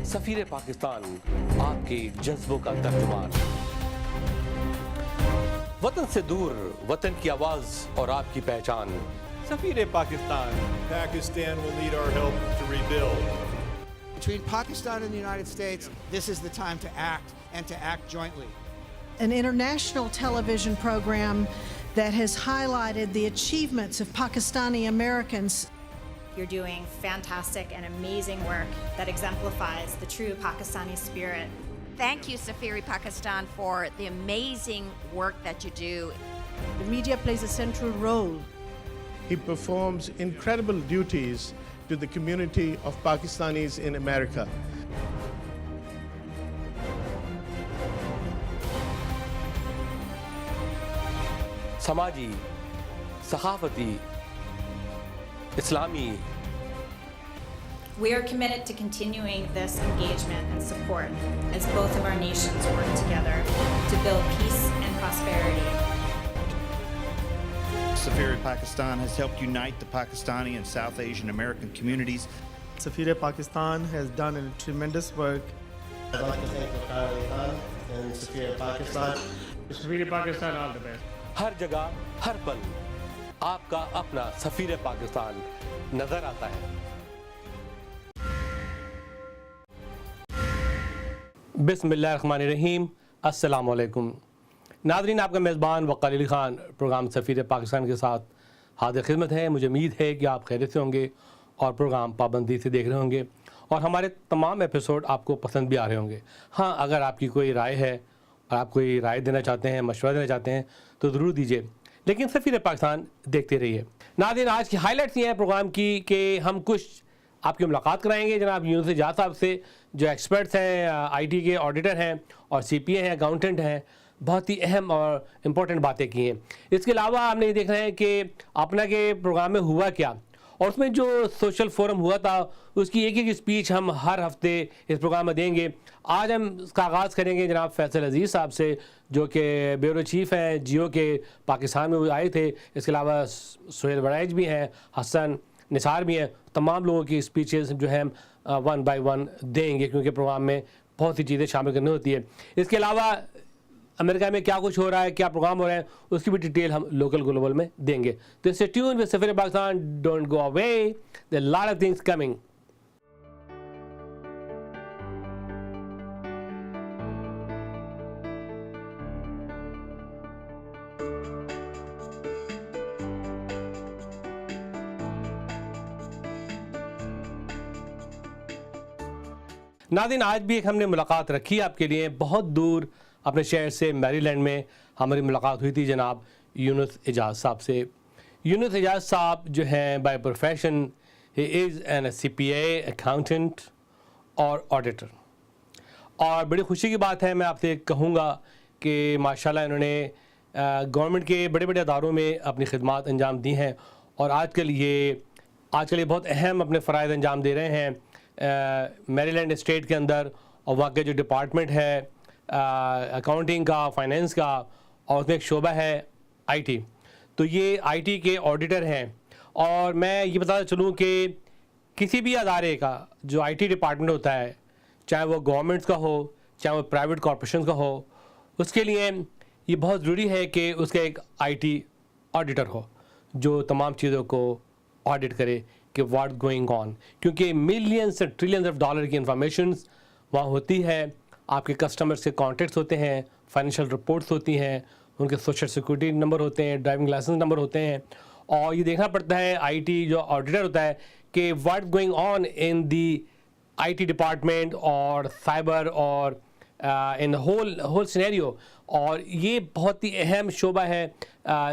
सफीर पाकिस्तान, आपके जज्बों का तर्जुमान। वतन से दूर, वतन की आवाज और आपकी पहचान। सफीर Pakistan. Pakistan will need our help to rebuild. Between Pakistan and the United States, this is the time to act and to act jointly. An international television program that has highlighted the achievements of Pakistani Americans. You're doing fantastic and amazing work that exemplifies the true Pakistani spirit. Thank you, Safiri Pakistan, for the amazing work that you do. The media plays a central role. He performs incredible duties to the community of Pakistanis in America. समाजी, सहाफती, इस्लामी। We are committed to continuing this engagement and support as both of our nations work together to build peace and prosperity. Safiri Pakistan has helped unite the Pakistani and South Asian American communities. Safiri Pakistan has done a tremendous work. I'd like to thank Waqar Ali Khan and Safiri Pakistan. Safiri Pakistan, all the best. हर जगह, हर पल आपका अपना सफीर पाकिस्तान नजर आता है। बिस्मिल्लाहिर्रहमानिर्रहीम, अस्सलाम वालेकुम। नाज़रीन, आपका मेज़बान वक़ार अली ख़ान प्रोग्राम सफ़ीर पाकिस्तान के साथ हाज़िर खिदमत है। मुझे उम्मीद है कि आप खैरियत से होंगे और प्रोग्राम पाबंदी से देख रहे होंगे और हमारे तमाम एपिसोड आपको पसंद भी आ रहे होंगे। हाँ, अगर आपकी कोई राय है और आप कोई राय देना चाहते हैं, मशवरा देना चाहते हैं तो ज़रूर दीजिए, लेकिन सफ़ीर पाकिस्तान देखते रहिए। नाज़रीन, आज की हाईलाइट्स ये हैं प्रोग्राम की कि हम कुछ आपकी मुलाकात कराएंगे जनाब यूनुस एजाज साहब से, जो एक्सपर्ट्स हैं, आईटी के ऑडिटर हैं और सीपीए हैं, अकाउंटेंट हैं। बहुत ही अहम और इम्पोर्टेंट बातें की हैं। इसके अलावा हमने ये देखना है कि अपना के प्रोग्राम में हुआ क्या और उसमें जो सोशल फोरम हुआ था उसकी एक एक स्पीच हम हर हफ्ते इस प्रोग्राम में देंगे। आज हम इसका आगाज़ करेंगे जनाब फैसल अजीज़ साहब से, जो कि ब्यूरो चीफ़ हैं जियो के, पाकिस्तान में वो आए थे। इसके अलावा सोहेल वड़ैच भी हैं, हसन निसार भी हैं। तमाम लोगों की स्पीचेस जो हैं वन बाय वन देंगे, क्योंकि प्रोग्राम में बहुत सी चीज़ें शामिल करनी होती है। इसके अलावा अमेरिका में क्या कुछ हो रहा है, क्या प्रोग्राम हो रहे हैं, उसकी भी डिटेल हम लोकल ग्लोबल में देंगे। तो stay tuned with Safeer Pakistan, don't go away, there are lot of things coming. नाज़रीन, आज भी एक हमने मुलाकात रखी आपके लिए बहुत दूर अपने शहर से, मैरीलैंड में हमारी मुलाकात हुई थी जनाब यूनुस एजाज साहब से। यूनुस एजाज साहब जो हैं by profession he is an CPA, accountant और ऑडिटर। और बड़ी खुशी की बात है, मैं आपसे कहूँगा कि माशाल्लाह इन्होंने गवर्नमेंट के बड़े बड़े अदारों में अपनी खिदमात अंजाम दी हैं और आजकल ये बहुत अहम अपने फ़राइज़ अंजाम दे रहे हैं मैरीलैंड स्टेट के अंदर। और वहाँ के जो डिपार्टमेंट है अकाउंटिंग का, फाइनेंस का, और उसमें एक शोबा है आईटी, तो ये आईटी के ऑडिटर हैं। और मैं ये बताता चलूँ कि किसी भी अदारे का जो आईटी डिपार्टमेंट होता है, चाहे वो गवर्नमेंट्स का हो, चाहे वो प्राइवेट कॉरपोरेशन का हो, उसके लिए ये बहुत ज़रूरी है कि उसका एक आईटी ऑडिटर हो जो तमाम चीज़ों को ऑडिट करे कि व्हाट गोइंग ऑन, क्योंकि millions and trillions of dollar की इंफॉर्मेशन वहाँ होती है। आपके कस्टमर्स के कॉन्टैक्ट्स होते हैं, फाइनेंशियल रिपोर्ट्स होती हैं, उनके सोशल सिक्योरिटी नंबर होते हैं, ड्राइविंग लाइसेंस नंबर होते हैं। और ये देखना पड़ता है आईटी जो ऑडिटर होता है कि what going on in the IT department और साइबर और इन होल सिनेरियो। और ये बहुत ही अहम शोबा है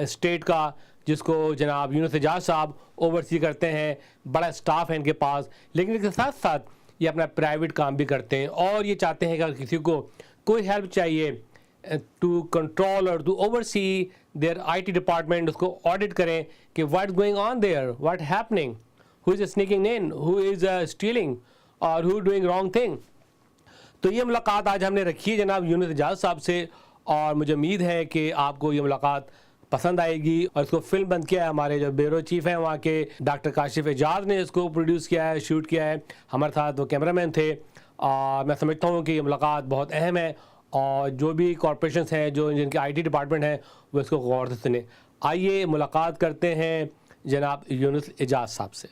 स्टेट का, जिसको जनाब यूनुस एजाज साहब ओवरसी करते हैं। बड़ा स्टाफ है इनके पास, लेकिन इसके साथ साथ ये अपना प्राइवेट काम भी करते हैं और ये चाहते हैं कि अगर किसी को कोई हेल्प चाहिए टू कंट्रोल और to oversee their IT department, उसको ऑडिट करें कि what going on there, what happening, who is sneaking in, who is stealing और हु डूइंग रॉन्ग थिंग। तो ये मुलाकात आज हमने रखी है जनाब यूनुस एजाज साहब से और मुझे उम्मीद है कि आपको ये मुलाकात पसंद आएगी। और इसको फिल्म बंद किया है हमारे जो ब्यूरो चीफ हैं वहाँ के डॉक्टर काशिफ एजाज ने इसको प्रोड्यूस किया है, शूट किया है। हमारे साथ वो कैमरामैन थे मैं समझता हूँ कि ये मुलाकात बहुत अहम है और जो भी कॉरपोरेशंस हैं, जो जिनके IT डिपार्टमेंट हैं, वो इसको गौर से सुने। आइए मुलाकात करते हैं जनाब यूनुस एजाज साहब से।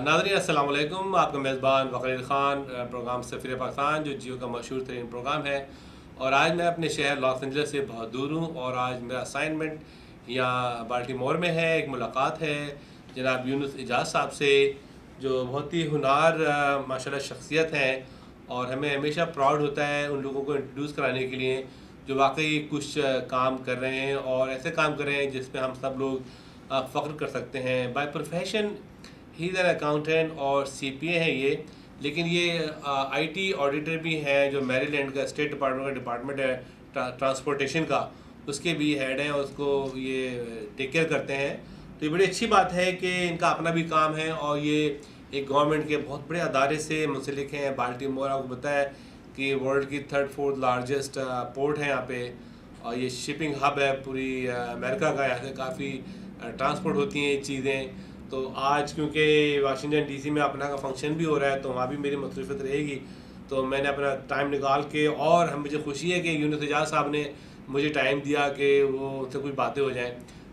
नाज़रीन अस्सलाम वालेकुम, आपका मेज़बान फ़खर ख़ान, प्रोग्राम सफ़ीर पाकिस्तान जो जियो का मशहूर तरीन प्रोग्राम है। और आज मैं अपने शहर लॉस एंजल्स से बहुत दूर हूँ और आज मेरा असाइनमेंट यहाँ बाल्टीमोर में है। एक मुलाकात है जनाब यूनुस एजाज साहब से, जो बहुत ही हुनार माशाल्लाह शख्सियत हैं और हमें हमेशा प्राउड होता है उन लोगों को इंट्रोड्यूस कराने के लिए जो वाकई कुछ काम कर रहे हैं और ऐसे काम कर रहे हैं जिस पे हम सब लोग फ़ख्र कर सकते हैं। By profession he is an accountant और CPA है ये, लेकिन ये IT ऑडिटर भी हैं जो मैरीलैंड का स्टेट डिपार्टमेंट का डिपार्टमेंट है ट्रांसपोर्टेशन का, उसके भी हेड हैं, उसको ये टेक केयर करते हैं। तो ये बड़ी अच्छी बात है कि इनका अपना भी काम है और ये एक गवर्नमेंट के बहुत बड़े अदारे से मुंसलिक हैं। बाल्टीमोर आपको पता है कि वर्ल्ड की 3rd-4th लार्जेस्ट पोर्ट है यहाँ पे और ये शिपिंग हब है पूरी अमेरिका का। यहाँ से काफ़ी ट्रांसपोर्ट होती हैं चीज़ें। तो आज क्योंकि वाशिंगटन DC में अपना का फंक्शन भी हो रहा है तो वहाँ भी मेरी मसरूफियत रहेगी, तो मैंने अपना टाइम निकाल के, और मुझे खुशी है कि यूनुस एजाज साहब ने मुझे टाइम दिया कि वो उनसे कुछ बातें हो जाएं।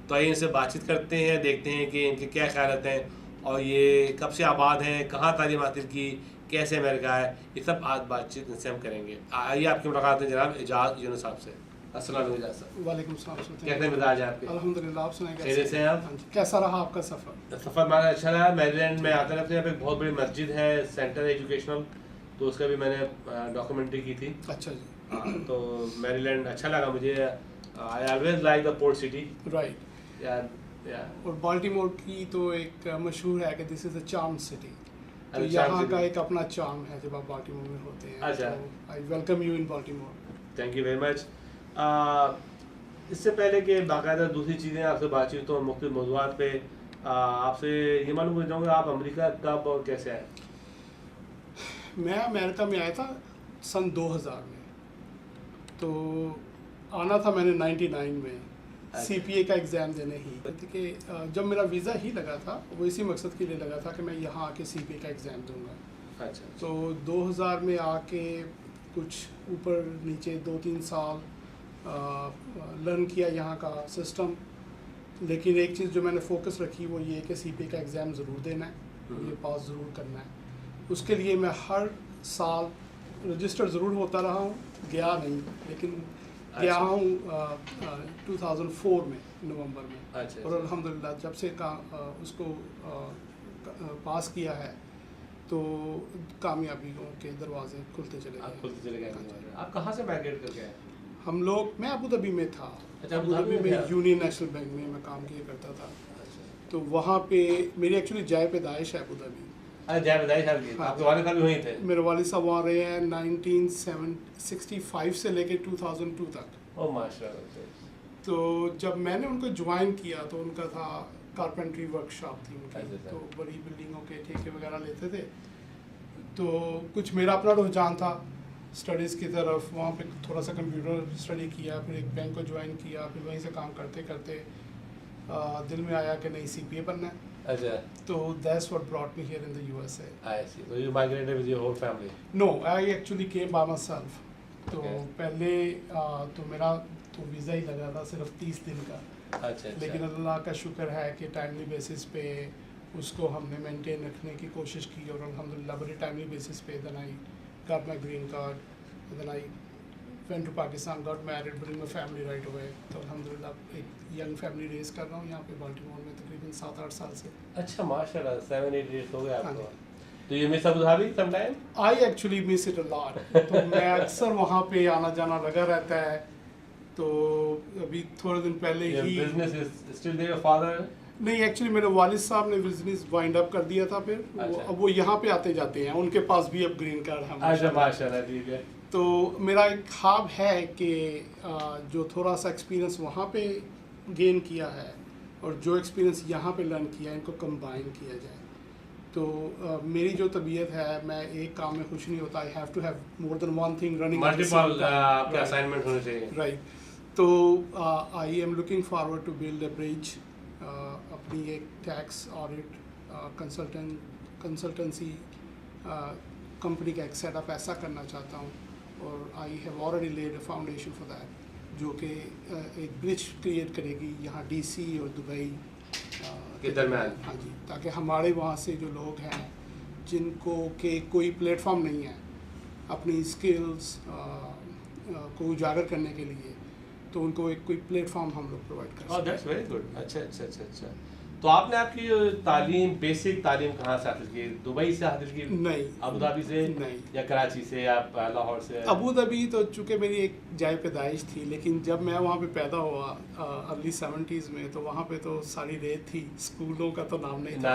तो आइए इनसे बातचीत करते हैं, देखते हैं कि इनके क्या ख्यालात हैं और ये कब से आबाद हैं, कहाँ तालीम हासिल की, कैसे अमेरिका है, ये सब आज बातचीत इनसे हम करेंगे। आइए आपकी मुलाकात है जनाब एजाज यूनुस साहब से। अस्सलाम वालेकुम एजाज साहब। वालेकुम सलाम। कैसे मिजाज है आपके? अल्हम्दुलिल्लाह, आप सुनाएं खैरियत से हैं आप? हाँ जी। कैसा रहा आपका सफ़र? सफ़र हमारा अच्छा रहा। मैरीलैंड में आते रहते हैं, यहाँ पे एक बहुत बड़ी मस्जिद है सेंटर एजुकेशनल, तो उसका भी मैंने डॉक्यूमेंट्री की थी। अच्छा जी। तो मैरीलैंड अच्छा लगा मुझे। I always like the port city. Right. यार और बाल्टीमोर की तो एक मशहूर है कि this is a charm city. तो charm यहाँ city। का एक अपना चार्म है जब आप बाल्टीमोर में होते हैं। अच्छा। तो I welcome you in Baltimore. Thank you very much. इससे पहले कि बाकायदा दूसरी चीज़ें आपसे बातचीत हो मुख्तलिफ मौज़ूआत पे, आपसे ये मालूम करना चाहूँगा आप अमेरिका कब और कैसे आए? मैं अमेरिका में आया था सन 2000 में। तो आना था मैंने 99 में CPA का एग्ज़ाम देने ही कि जब मेरा वीज़ा ही लगा था वो इसी मकसद के लिए लगा था कि मैं यहाँ आके CPA का एग्ज़ाम दूंगा। अच्छा। तो 2000 में आके कुछ ऊपर नीचे 2-3 साल लर्न किया यहाँ का सिस्टम, लेकिन एक चीज़ जो मैंने फोकस रखी वो ये कि CPA का एग्ज़ाम ज़रूर देना है, ये पास ज़रूर करना है। उसके लिए मैं हर साल रजिस्टर ज़रूर होता रहा हूँ, गया नहीं, लेकिन गया हूँ 2004 में नवंबर में। अच्छा। और अल्हम्दुलिल्लाह जब से उसको पास किया है तो कामयाबियों के दरवाजे खुलते चले गए। आप कहाँ से माइग्रेट करके आए? हम लोग, मैं अबू धाबी में था। अच्छा, अबू धाबी में यूनियन नेशनल बैंक में मैं काम किया करता था। तो वहाँ पे मेरी एक्चुअली जाए पैदाइश है अबू धाबी। जाए पैदाइश आपकी? आपके वालिद साहब भी वहीं थे? मेरे वालिद साहब वहाँ रहे हैं 1965 से लेके 2002 तक। ओह माशाल्लाह। तो जब मैंने उनको ज्वाइन किया तो उनका था कारपेंट्री वर्कशॉप थी उनकी, तो बड़ी बिल्डिंगों के ठेके वगैरह लेते थे। तो कुछ मेरा अपना रुझान था स्टडीज़ की तरफ, वहाँ पे थोड़ा सा कंप्यूटर स्टडी किया, फिर एक बैंक को ज्वाइन किया, फिर वहीं से काम करते करते दिल में आया कि नहीं CPA बनना है। अच्छा। तो that's what brought me here in the USA। I see. So you migrated with your whole family? No, I actually came by my self. तो Okay. पहले तो मेरा तो वीज़ा ही लगा था सिर्फ 30 दिन का। अच्छा। लेकिन अल्लाह का शुक्र है कि टाइमली बेसिस पे उसको हमने मेंटेन रखने की कोशिश की और अल्हम्दुलिल्लाह बड़ी टाइमली बेसिस पे then I got my green card, then I went to Pakistan, got married, bring my family right away. तो अल्हम्दुलिल्लाह एक यंग फैमिली रेस कर रहा हूँ यहाँ पे बाल्टीमोर में तकरीबन 7-8 साल से। अच्छा माशाल्लाह, 7-8 years हो गए हाँ आपको। जी। तो you miss Abu Dhabi sometime? I actually miss it a lot. तो मैं अक्सर वहाँ पे आना जाना लगा रहता है। तो अभी थोड़े दिन पहले Your he business is still there, your father? नहीं, एक्चुअली मेरे वालिद साहब ने बिजनेस वाइंड अप कर दिया था। फिर अच्छा। अब वो यहाँ पे आते जाते हैं, उनके पास भी अब ग्रीन कार्ड है। अच्छा माशाल्लाह, ठीक है। तो मेरा एक ख्वाब है कि जो थोड़ा सा एक्सपीरियंस वहाँ पे गेन किया है और जो एक्सपीरियंस यहाँ पे लर्न किया है, इनको कंबाइन किया जाए। तो मेरी जो तबीयत है, मैं एक काम में खुश नहीं होता. I have to have more than one thing running. Multiple आपके असाइनमेंट होने चाहिए. राइट. तो I am looking forward to build a bridge. अपनी एक टैक्स ऑडिट कंसल्टेंसी कंपनी का एक सेटअप ऐसा करना चाहता हूँ, और I have already laid a foundation for that, जो कि एक ब्रिज क्रिएट करेगी यहाँ DC और दुबई के दरम्यान. हाँ जी, ताकि हमारे वहाँ से जो लोग हैं जिनको के कोई प्लेटफॉर्म नहीं है अपनी स्किल्स को उजागर करने के लिए, तो उनको एक कोई प्लेटफॉर्म हम लोग प्रोवाइड कर सकते हैं. That's very good. अच्छा. तो आपने आपकी तालीम, बेसिक तालीम कहाँ से हासिल की? दुबई से हासिल की? नहीं. अबू धाबी से? नहीं. या कराची से या लाहौर से? अबू धाबी तो चूँकि मेरी एक जाए पैदाइश थी, लेकिन जब मैं वहाँ पे पैदा हुआ अर्ली 70s में, तो वहाँ पे तो सारी रेत थी, स्कूलों का तो नाम नहीं था.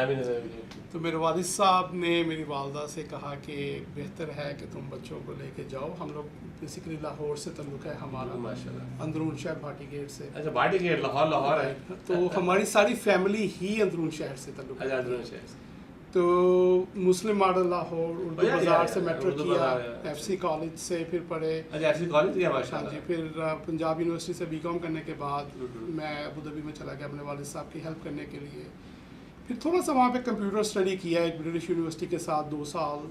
तो मेरे वालिद साहब ने मेरी वालदा से कहा कि बेहतर है कि तुम बच्चों को लेके जाओ. हम लोग बेसिकली लाहौर से तल्लुक़ है हमारा, माशाल्लाह. अंदरून शहर भाटी गेट से. अच्छा, भाटी गेट लाहौर है. तो हमारी सारी फैमिली ही अंदरून शहर से तल्लुक़ है. अच्छा, अंदरून शहर से. तो मुस्लिम मॉडल लाहौर, उर्दू बाज़ार से मेट्रो उर्दू किया, बाज़ार, FC कॉलेज से फिर पढ़े. अच्छा, FC कॉलेज किया. हाँ माशाल्लाह. जी. फिर पंजाब यूनिवर्सिटी से BCom करने के बाद मैं अबू धाबी में चला गया अपने वालिद साहब की हेल्प करने के लिए. फिर थोड़ा सा वहाँ पे कंप्यूटर स्टडी किया एक ब्रिटिश यूनिवर्सिटी के साथ 2 साल.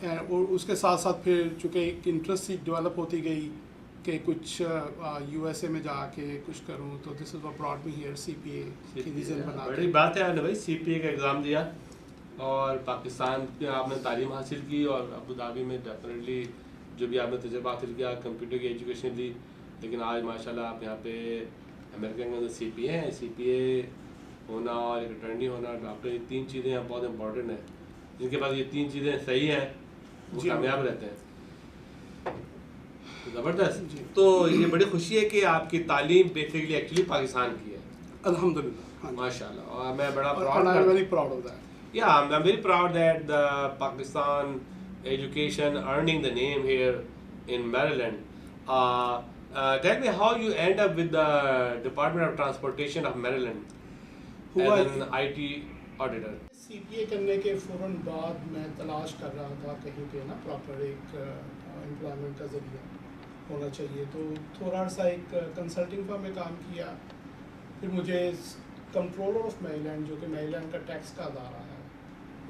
और उसके साथ साथ फिर चूँकि एक इंटरेस्ट सी डेवलप होती गई कि कुछ USA में जाके कुछ करूँ, तो this is what brought me here. CPA की रीज़न बना. बड़ी बात है आपने भाई CPA का एग्ज़ाम दिया और पाकिस्तान में आपने तालीम हासिल की, और अबू धाबी में डेफिनेटली जो भी आपने तजुर्बा हासिल किया, कंप्यूटर की एजुकेशन ली. लेकिन आज माशाल्लाह आप यहाँ पे अमेरिका के अंदर CPA हैं. CPA होना और एक अटर्नी होना, डॉक्टर, ये 3 चीज़ें यहाँ बहुत इंपॉर्टेंट हैं. जिनके पास ये 3 चीज़ें सही हैं वो कामयाब रहते हैं. ज़बरदस्त. तो ये बड़ी खुशी है कि आपकी तालीम बेसिकली एक्चुअली पाकिस्तान की है. अल्हम्दुलिल्लाह. माशाल्लाह. और मैं बड़ा And I'm very proud of that. Yeah, I'm very proud that the Pakistan education earning the name here in Maryland. Tell me how you end up with the Department of Transportation of Maryland as an IT auditor. CPA करने के फ़ौरन बाद मैं तलाश कर रहा था कहीं पे ना प्रॉपर एक एम्प्लॉयमेंट का ज़रिया होना चाहिए. तो थोड़ा सा एक कंसल्टिंग फर्म में काम किया. फिर मुझे कंट्रोलर ऑफ मैरीलैंड, जो कि मैरीलैंड का टैक्स का अदारा है,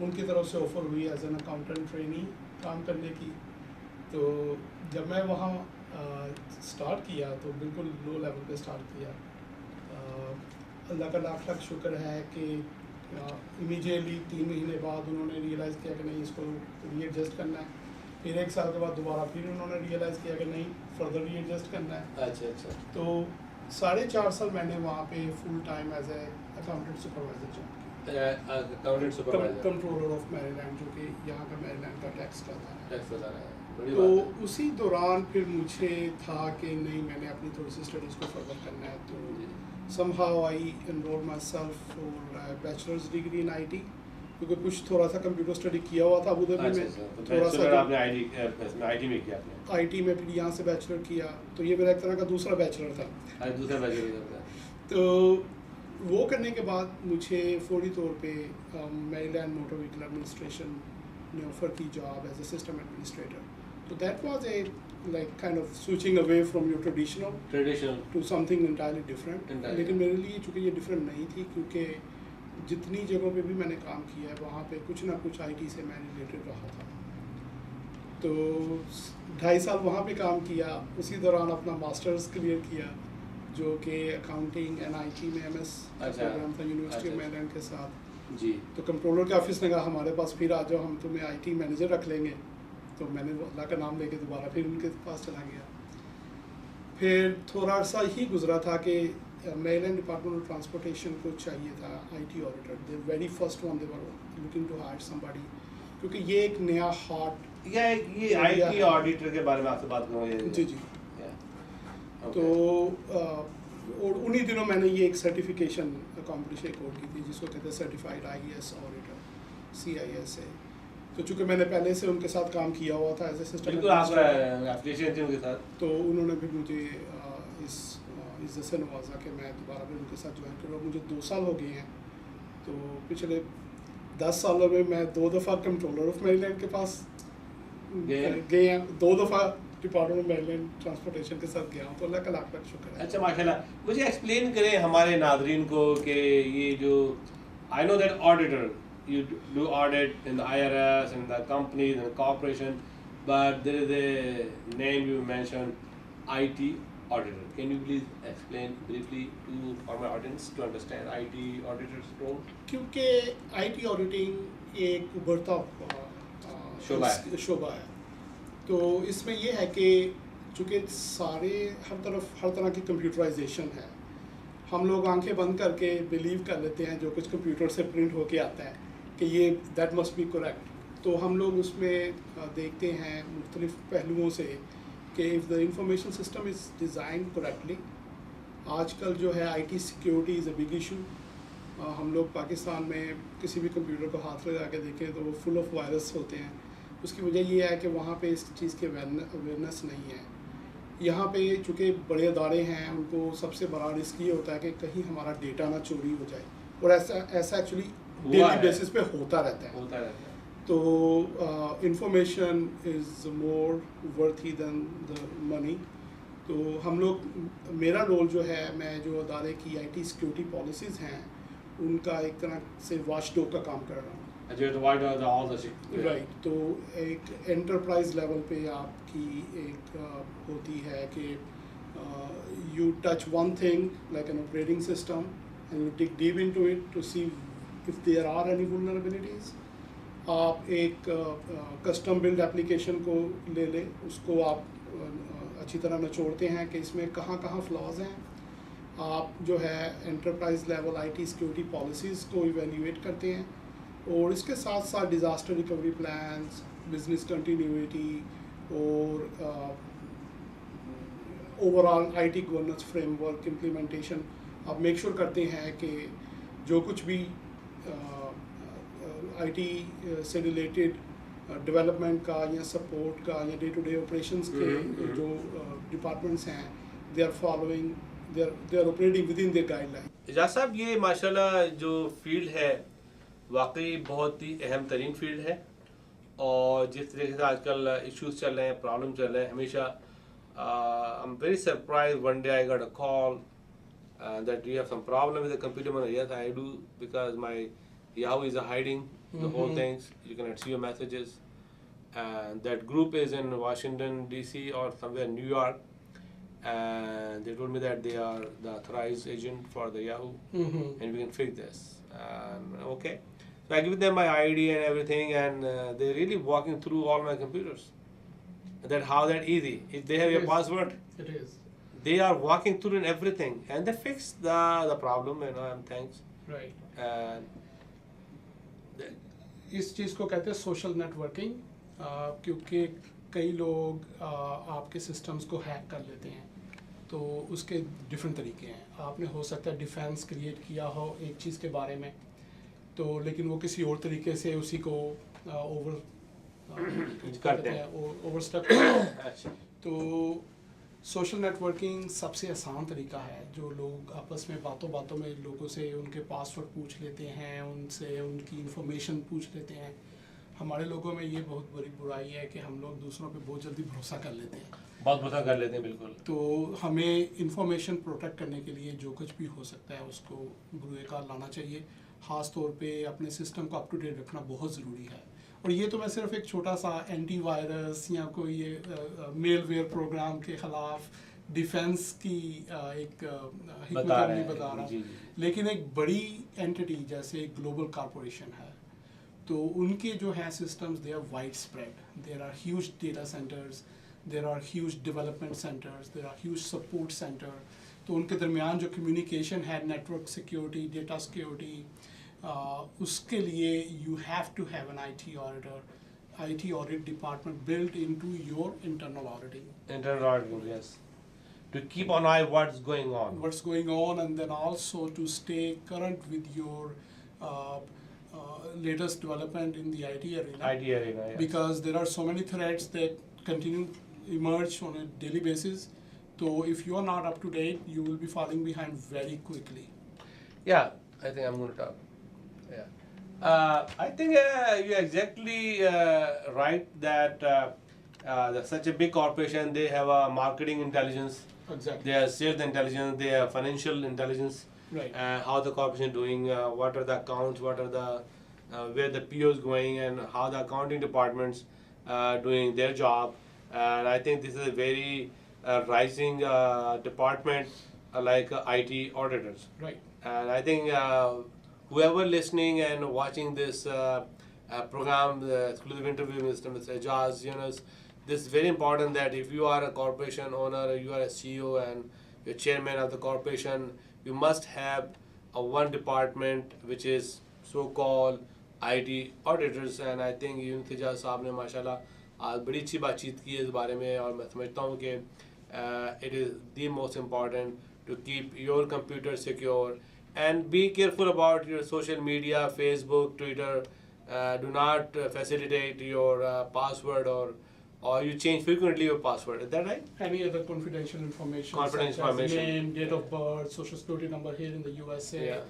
उनकी तरफ से ऑफ़र हुई एज एन अकाउंटेंट ट्रेनी काम करने की. तो जब मैं वहाँ स्टार्ट किया तो बिल्कुल लो लेवल पे स्टार्ट किया. अल्लाह का लाख लाख शुक्र है कि इमीडिएटली 3 महीने बाद उन्होंने रियलाइज़ किया कि नहीं, इसको रीएडजस्ट करना है. फिर 1 साल के बाद दोबारा फिर उन्होंने रियलाइज़ किया कि नहीं, फर्दर रीएडजस्ट करना है. अच्छा. तो 4.5 साल मैंने वहाँ पे फुल टाइम एज ए अकाउंटेंट सुपरवाइजर जॉब की. Accountant supervisor, controller of Maryland, जो कि यहाँ का मैरीलैंड का टैक्स का था. टैक्स बता रहा है. बड़ी तो बात है. उसी दौरान फिर मुझे था कि नहीं, मैंने अपनी थोड़ी सी स्टडीज़ को फर्दर करना है. तो somehow I enrolled myself for a bachelor's degree in IT, क्योंकि कुछ थोड़ा सा कंप्यूटर स्टडी किया हुआ था अबू धाबी में. तो थोड़ा सा आपने IT में किया आपने? IT में फिर यहाँ से बैचलर किया. तो ये मेरा एक तरह का दूसरा बैचलर था. दूसरा बैचलर था. तो वो करने के बाद मुझे फौरी तौर पे मैरीलैंड मोटर व्हीकल एडमिनिस्ट्रेशन ने ऑफ़र की job as a system administrator. तो that was a like kind of switching away from your traditional to something entirely different. लेकिन मेरे लिए चूँकि ये डिफरेंट नहीं थी, क्योंकि जितनी जगहों पे भी मैंने काम किया है वहाँ पे कुछ ना कुछ IT से मैं रिलेटेड रहा था. तो 2.5 साल वहाँ पे काम किया. उसी दौरान अपना मास्टर्स क्लियर किया, जो कि अकाउंटिंग एंड IT में MS प्रोग्राम था यूनिवर्सिटी ऑफ मैरीलैंड के साथ. जी. तो कंट्रोलर के ऑफिस ने कहा हमारे पास फिर आ जाओ, हम तुम्हें IT मैनेजर रख लेंगे. तो मैंने अल्लाह का नाम लेके दोबारा फिर उनके पास चला गया. फिर थोड़ा सा ही गुजरा था कि मैरीलैंड डिपार्टमेंट ऑफ ट्रांसपोर्टेशन को चाहिए था IT auditor. The very first one they were looking to hire somebody, क्योंकि ये एक नया हॉट ये IT ऑडिटर के बारे में आपसे बात करूँगा. जी. तो और उन्हीं दिनों मैंने ये एक सर्टिफिकेशन अकॉम्प्लिश एक और की थी, जिसको कहते हैं सर्टिफाइड IAS ऑडिटर, CISA. तो चूँकि मैंने पहले से उनके साथ काम किया हुआ था एज ए सिस्टम, उनके साथ, तो उन्होंने फिर मुझे इस इज्जत से नवाजा कि मैं दोबारा फिर उनके साथ ज्वाइन करूँ. मुझे 2 साल हो गए हैं. तो पिछले 10 सालों में मैं 2 दफ़ा कंट्रोलर ऑफ मेरीलैंड के पास गए हैं, 2 दफ़ा डिपार्टमेंट ऑफ मेरीलैंड ट्रांसपोर्टेशन के साथ गया हूँ, तो अल्लाह का लाख लाख शुक्र है। अच्छा माशाल्लाह, मुझे एक्सप्लेन करें हमारे नाजरीन को कि ये जो I know that auditor you do audit in the IRS and the companies and the corporation, but there is a name you mentioned, IT auditor. Can you please explain briefly to for my audience to understand IT auditor's role? क्योंकि IT auditing एक उभरता शोबा है, तो इसमें यह है कि चूँकि हर तरह की कंप्यूटराइजेशन है, हम लोग आंखें बंद करके बिलीव कर लेते हैं जो कुछ कंप्यूटर से प्रिंट होके आता है कि ये दैट मस्ट बी करेक्ट। तो हम लोग उसमें देखते हैं मुख्तलिफ पहलुओं से कि if the information system is design correctly, आजकल जो है IT security is a big issue. हम लोग पाकिस्तान में किसी भी कंप्यूटर को हाथ लगा के देखें तो वो फुल ऑफ वायरस होते हैं। उसकी वजह ये है कि वहाँ पे इस चीज़ की अवेयरनेस नहीं है। यहाँ पे चूँकि बड़े अदारे हैं, उनको सबसे बड़ा रिस्क ये होता है कि कहीं हमारा डेटा ना चोरी हो जाए, और ऐसा एक्चुअली डेली बेसिस पे होता रहता है। तो information is more worthy than the money. तो हम लोग, मेरा रोल जो है, मैं जो अदारे की IT सिक्योरिटी पॉलिसीज़ हैं उनका एक तरह से वॉचडॉग का काम कर रहा हूँ। राइट, तो एक एंटरप्राइज लेवल पे आपकी एक होती है कि you touch one thing like an operating system and you tick deep into it to see if there are any vulnerabilities. आप एक कस्टम बिल्ड एप्लीकेशन को ले लें, उसको आप अच्छी तरह निचोड़ते हैं कि इसमें कहाँ कहाँ फ्लॉज हैं। आप जो है enterprise level IT security policies को इवेल्यूएट करते हैं, और इसके साथ साथ disaster recovery plans, business continuity और overall IT governance framework implementation आप मेक श्योर करते हैं कि जो कुछ भी IT से रिलेटेड डेवलपमेंट का या सपोर्ट का या डे टू डे ऑपरेशंस के जो डिपार्टमेंट्स हैं, they are operating within their guideline. Ijaz साहब, ये माशाल्लाह जो फील्ड है वाकई बहुत ही अहम तरीन फील्ड है, और जिस तरीके से आजकल इश्यूज चल रहे हैं, प्रॉब्लम चल रहे हैं, हमेशा I am very surprise one day I got a call that you have some problem with the computer. Yes, I do, because my Yahoo is hiding the whole things. You cannot see your messages, and that group is in Washington DC or somewhere in New York, and they told me that they are the authorized agent for the Yahoo, and we can fix this. Okay, so I give them my ID and everything, and they're really walking through all my computers. That how that easy? If they have your password, It is. they are walking through and everything, and they fixed the problem, and thanks. Right. And इस चीज़ को कहते हैं social networking, क्योंकि कई लोग आपके systems को hack कर लेते हैं, तो उसके डिफरेंट तरीके हैं। आपने हो सकता है डिफेंस क्रिएट किया हो एक चीज़ के बारे में, तो लेकिन वो किसी और तरीके से उसी को ओवरस्टेप। तो सोशल नेटवर्किंग सबसे आसान तरीका है, जो लोग आपस में बातों बातों में लोगों से उनके पासवर्ड पूछ लेते हैं, उनसे उनकी इन्फॉर्मेशन पूछ लेते हैं। हमारे लोगों में ये बहुत बड़ी बुराई है कि हम लोग दूसरों पे बहुत जल्दी भरोसा कर लेते हैं, बहुत भरोसा कर लेते हैं, बिल्कुल। तो हमें इंफॉर्मेशन प्रोटेक्ट करने के लिए जो कुछ भी हो सकता है उसको बुरुएकार लाना चाहिए। ख़ास तौर पे अपने सिस्टम को अप टू डेट रखना बहुत ज़रूरी है। और ये तो मैं सिर्फ एक छोटा सा एंटीवायरस या कोई मेलवेयर प्रोग्राम के ख़िलाफ़ डिफेंस की एक हिकमत अमली बता रहा हूँ, लेकिन एक बड़ी एंटिटी जैसे एक ग्लोबल कॉरपोरेशन है, तो उनके जो है systems they are wide spread, there are huge data centres, there are huge development centres, there are huge support centre. तो उनके दरमियान जो कम्युनिकेशन है, नेटवर्क सिक्योरिटी, डेटा सिक्योरिटी, उसके लिए you have to have an IT audit department built into your internal auditing. Internal auditing, yes. To keep an eye what's going on. What's going on, and then also to stay current with your latest development in the IT arena. IT arena, yes. Because there are so many threats that continue emerge on a daily basis. So if you are not up to date, you will be falling behind very quickly. Yeah, I think I'm going to talk. Yeah. I think you're exactly right that such a big corporation, they have a marketing intelligence, Exactly. they have sales intelligence, they have financial intelligence, Right. how the corporation doing, what are the accounts, what are the where the PO is going, and how the accounting departments doing their job. And I think this is a very rising department like IT auditors. Right. And I think whoever listening and watching this program, the exclusive interview with Mr. Ijaz Yunus, this is very important that if you are a corporation owner, you are a CEO and you're chairman of the corporation, you must have a one department which is so-called IT auditors. And I think Yunus Ijaz साहब ने माशाल्लाह आज बड़ी अच्छी बातचीत की है इस बारे में, और मैं समझता हूँ कि it is the most important to keep your computer secure and be careful about your social media, Facebook, Twitter. Do not facilitate your password or you change frequently your password. Is that right? Any other confidential information, Confidential such as information. name, date of birth, social security number here in the USA, Yeah.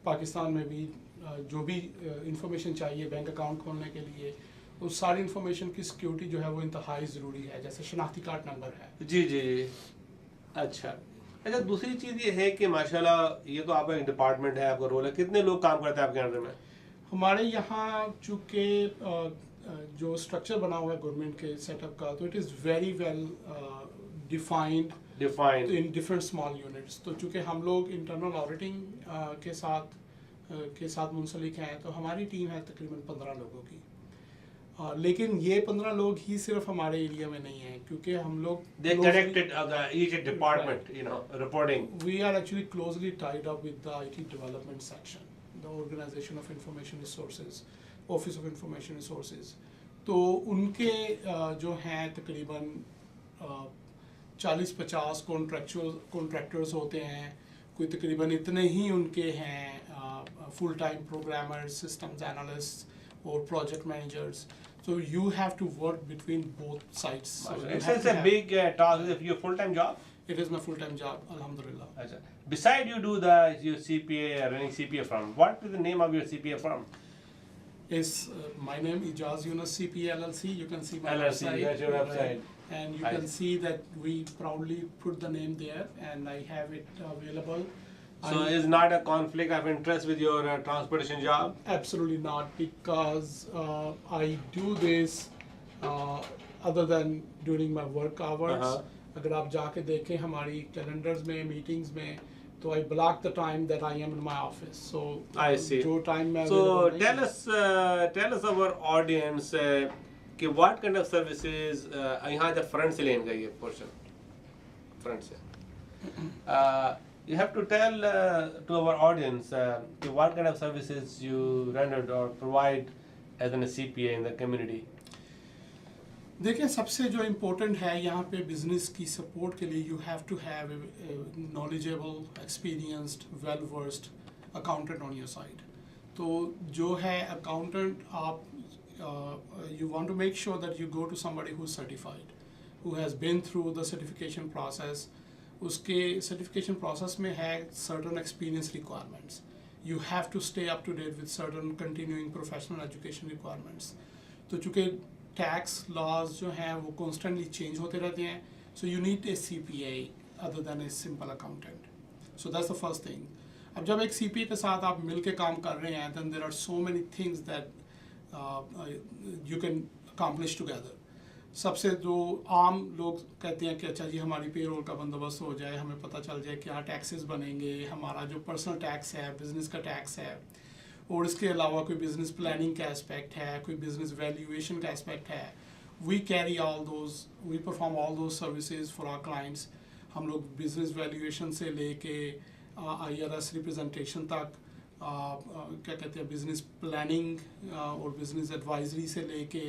Pakistan में भी जो भी information चाहिए bank account खोलने के लिए, उस सारी इंफॉर्मेशन की सिक्योरिटी जो है वो इंतहाई ज़रूरी है, जैसे शनाख्ती कार्ड नंबर है। जी जी जी। अच्छा अच्छा, दूसरी चीज़ ये है कि माशाल्लाह ये तो आपका एक डिपार्टमेंट है, आपका रोल है, कितने लोग काम करते हैं आपके अंडर में? हमारे यहाँ चूँकि जो स्ट्रक्चर बना हुआ है गवर्नमेंट के सेटअप का, तो it is very well defined in different small units. तो चूँकि हम लोग इंटरनल ऑडिटिंग के साथ मुंसलिक हैं, तो हमारी टीम है तकरीबन 15 लोगों की। लेकिन ये 15 लोग ही सिर्फ हमारे एरिया में नहीं हैं, क्योंकि हम लोग They connected each department, you know, reporting. We are actually closely tied up with the IT development section, the Organization of Information Resources, Office of Information Resources. तो उनके जो हैं तकरीबन 40-50 कॉन्ट्रैक्टर्स होते हैं, कोई तकरीबन इतने ही उनके हैं full time programmers, systems analyst और project managers. So you have to work between both sides. So you have It's to a have- big task. Is it your full-time job? It is my full-time job, alhamdulillah. Achha. Beside you do your CPA, running CPA firm. What is the name of your CPA firm? Is my name Ijaz Yunus CPA LLC. You can see my LLC, website. that's your website. And you I can see that we proudly put the name there, and I have it available. So is not a conflict of interest with your transportation job? Absolutely not, because I do this other than during my work hours. अगर आप जाके देखें हमारी calendars में, meetings में, तो I block the time that I am in my office. So I see. जो time मैं So available tell नहीं us our audience कि what kind of services यहाँ जब front से लेने का ये portion front से you have to tell to our audience कि what kind of services you rendered or provide as a CPA in the community. देखिए, सबसे जो इम्पोर्टेंट है यहाँ पे बिजनेस की सपोर्ट के लिए, you have to have knowledgeable, experienced, well versed accountant on your side. तो जो है अकाउंटेंट, आप you want to make sure that you go to somebody who is certified, who has been through the certification process. उसके certification process में है certain experience requirements. You have to stay up to date with certain continuing professional education requirements. तो चूँकि tax laws जो हैं वो constantly change होते रहते हैं, so you need a CPA other than a simple accountant. So that's the first thing. अब जब एक CPA के साथ आप मिल के काम कर रहे हैं, then there are so many things that you can accomplish together. सबसे जो आम लोग कहते हैं कि अच्छा जी हमारी पेरोल का बंदोबस्त हो जाए, हमें पता चल जाए क्या टैक्सेस बनेंगे, हमारा जो पर्सनल टैक्स है, बिजनेस का टैक्स है, और इसके अलावा कोई बिजनेस प्लानिंग का एस्पेक्ट है, कोई बिजनेस वैल्यूएशन का एस्पेक्ट है. We carry all those, we perform all those services for our clients. हम लोग बिजनेस वैल्यूएशन से लेके IRS रिप्रेजेंटेशन तक, क्या कहते हैं, बिजनेस प्लानिंग और बिजनेस एडवाइजरी से लेके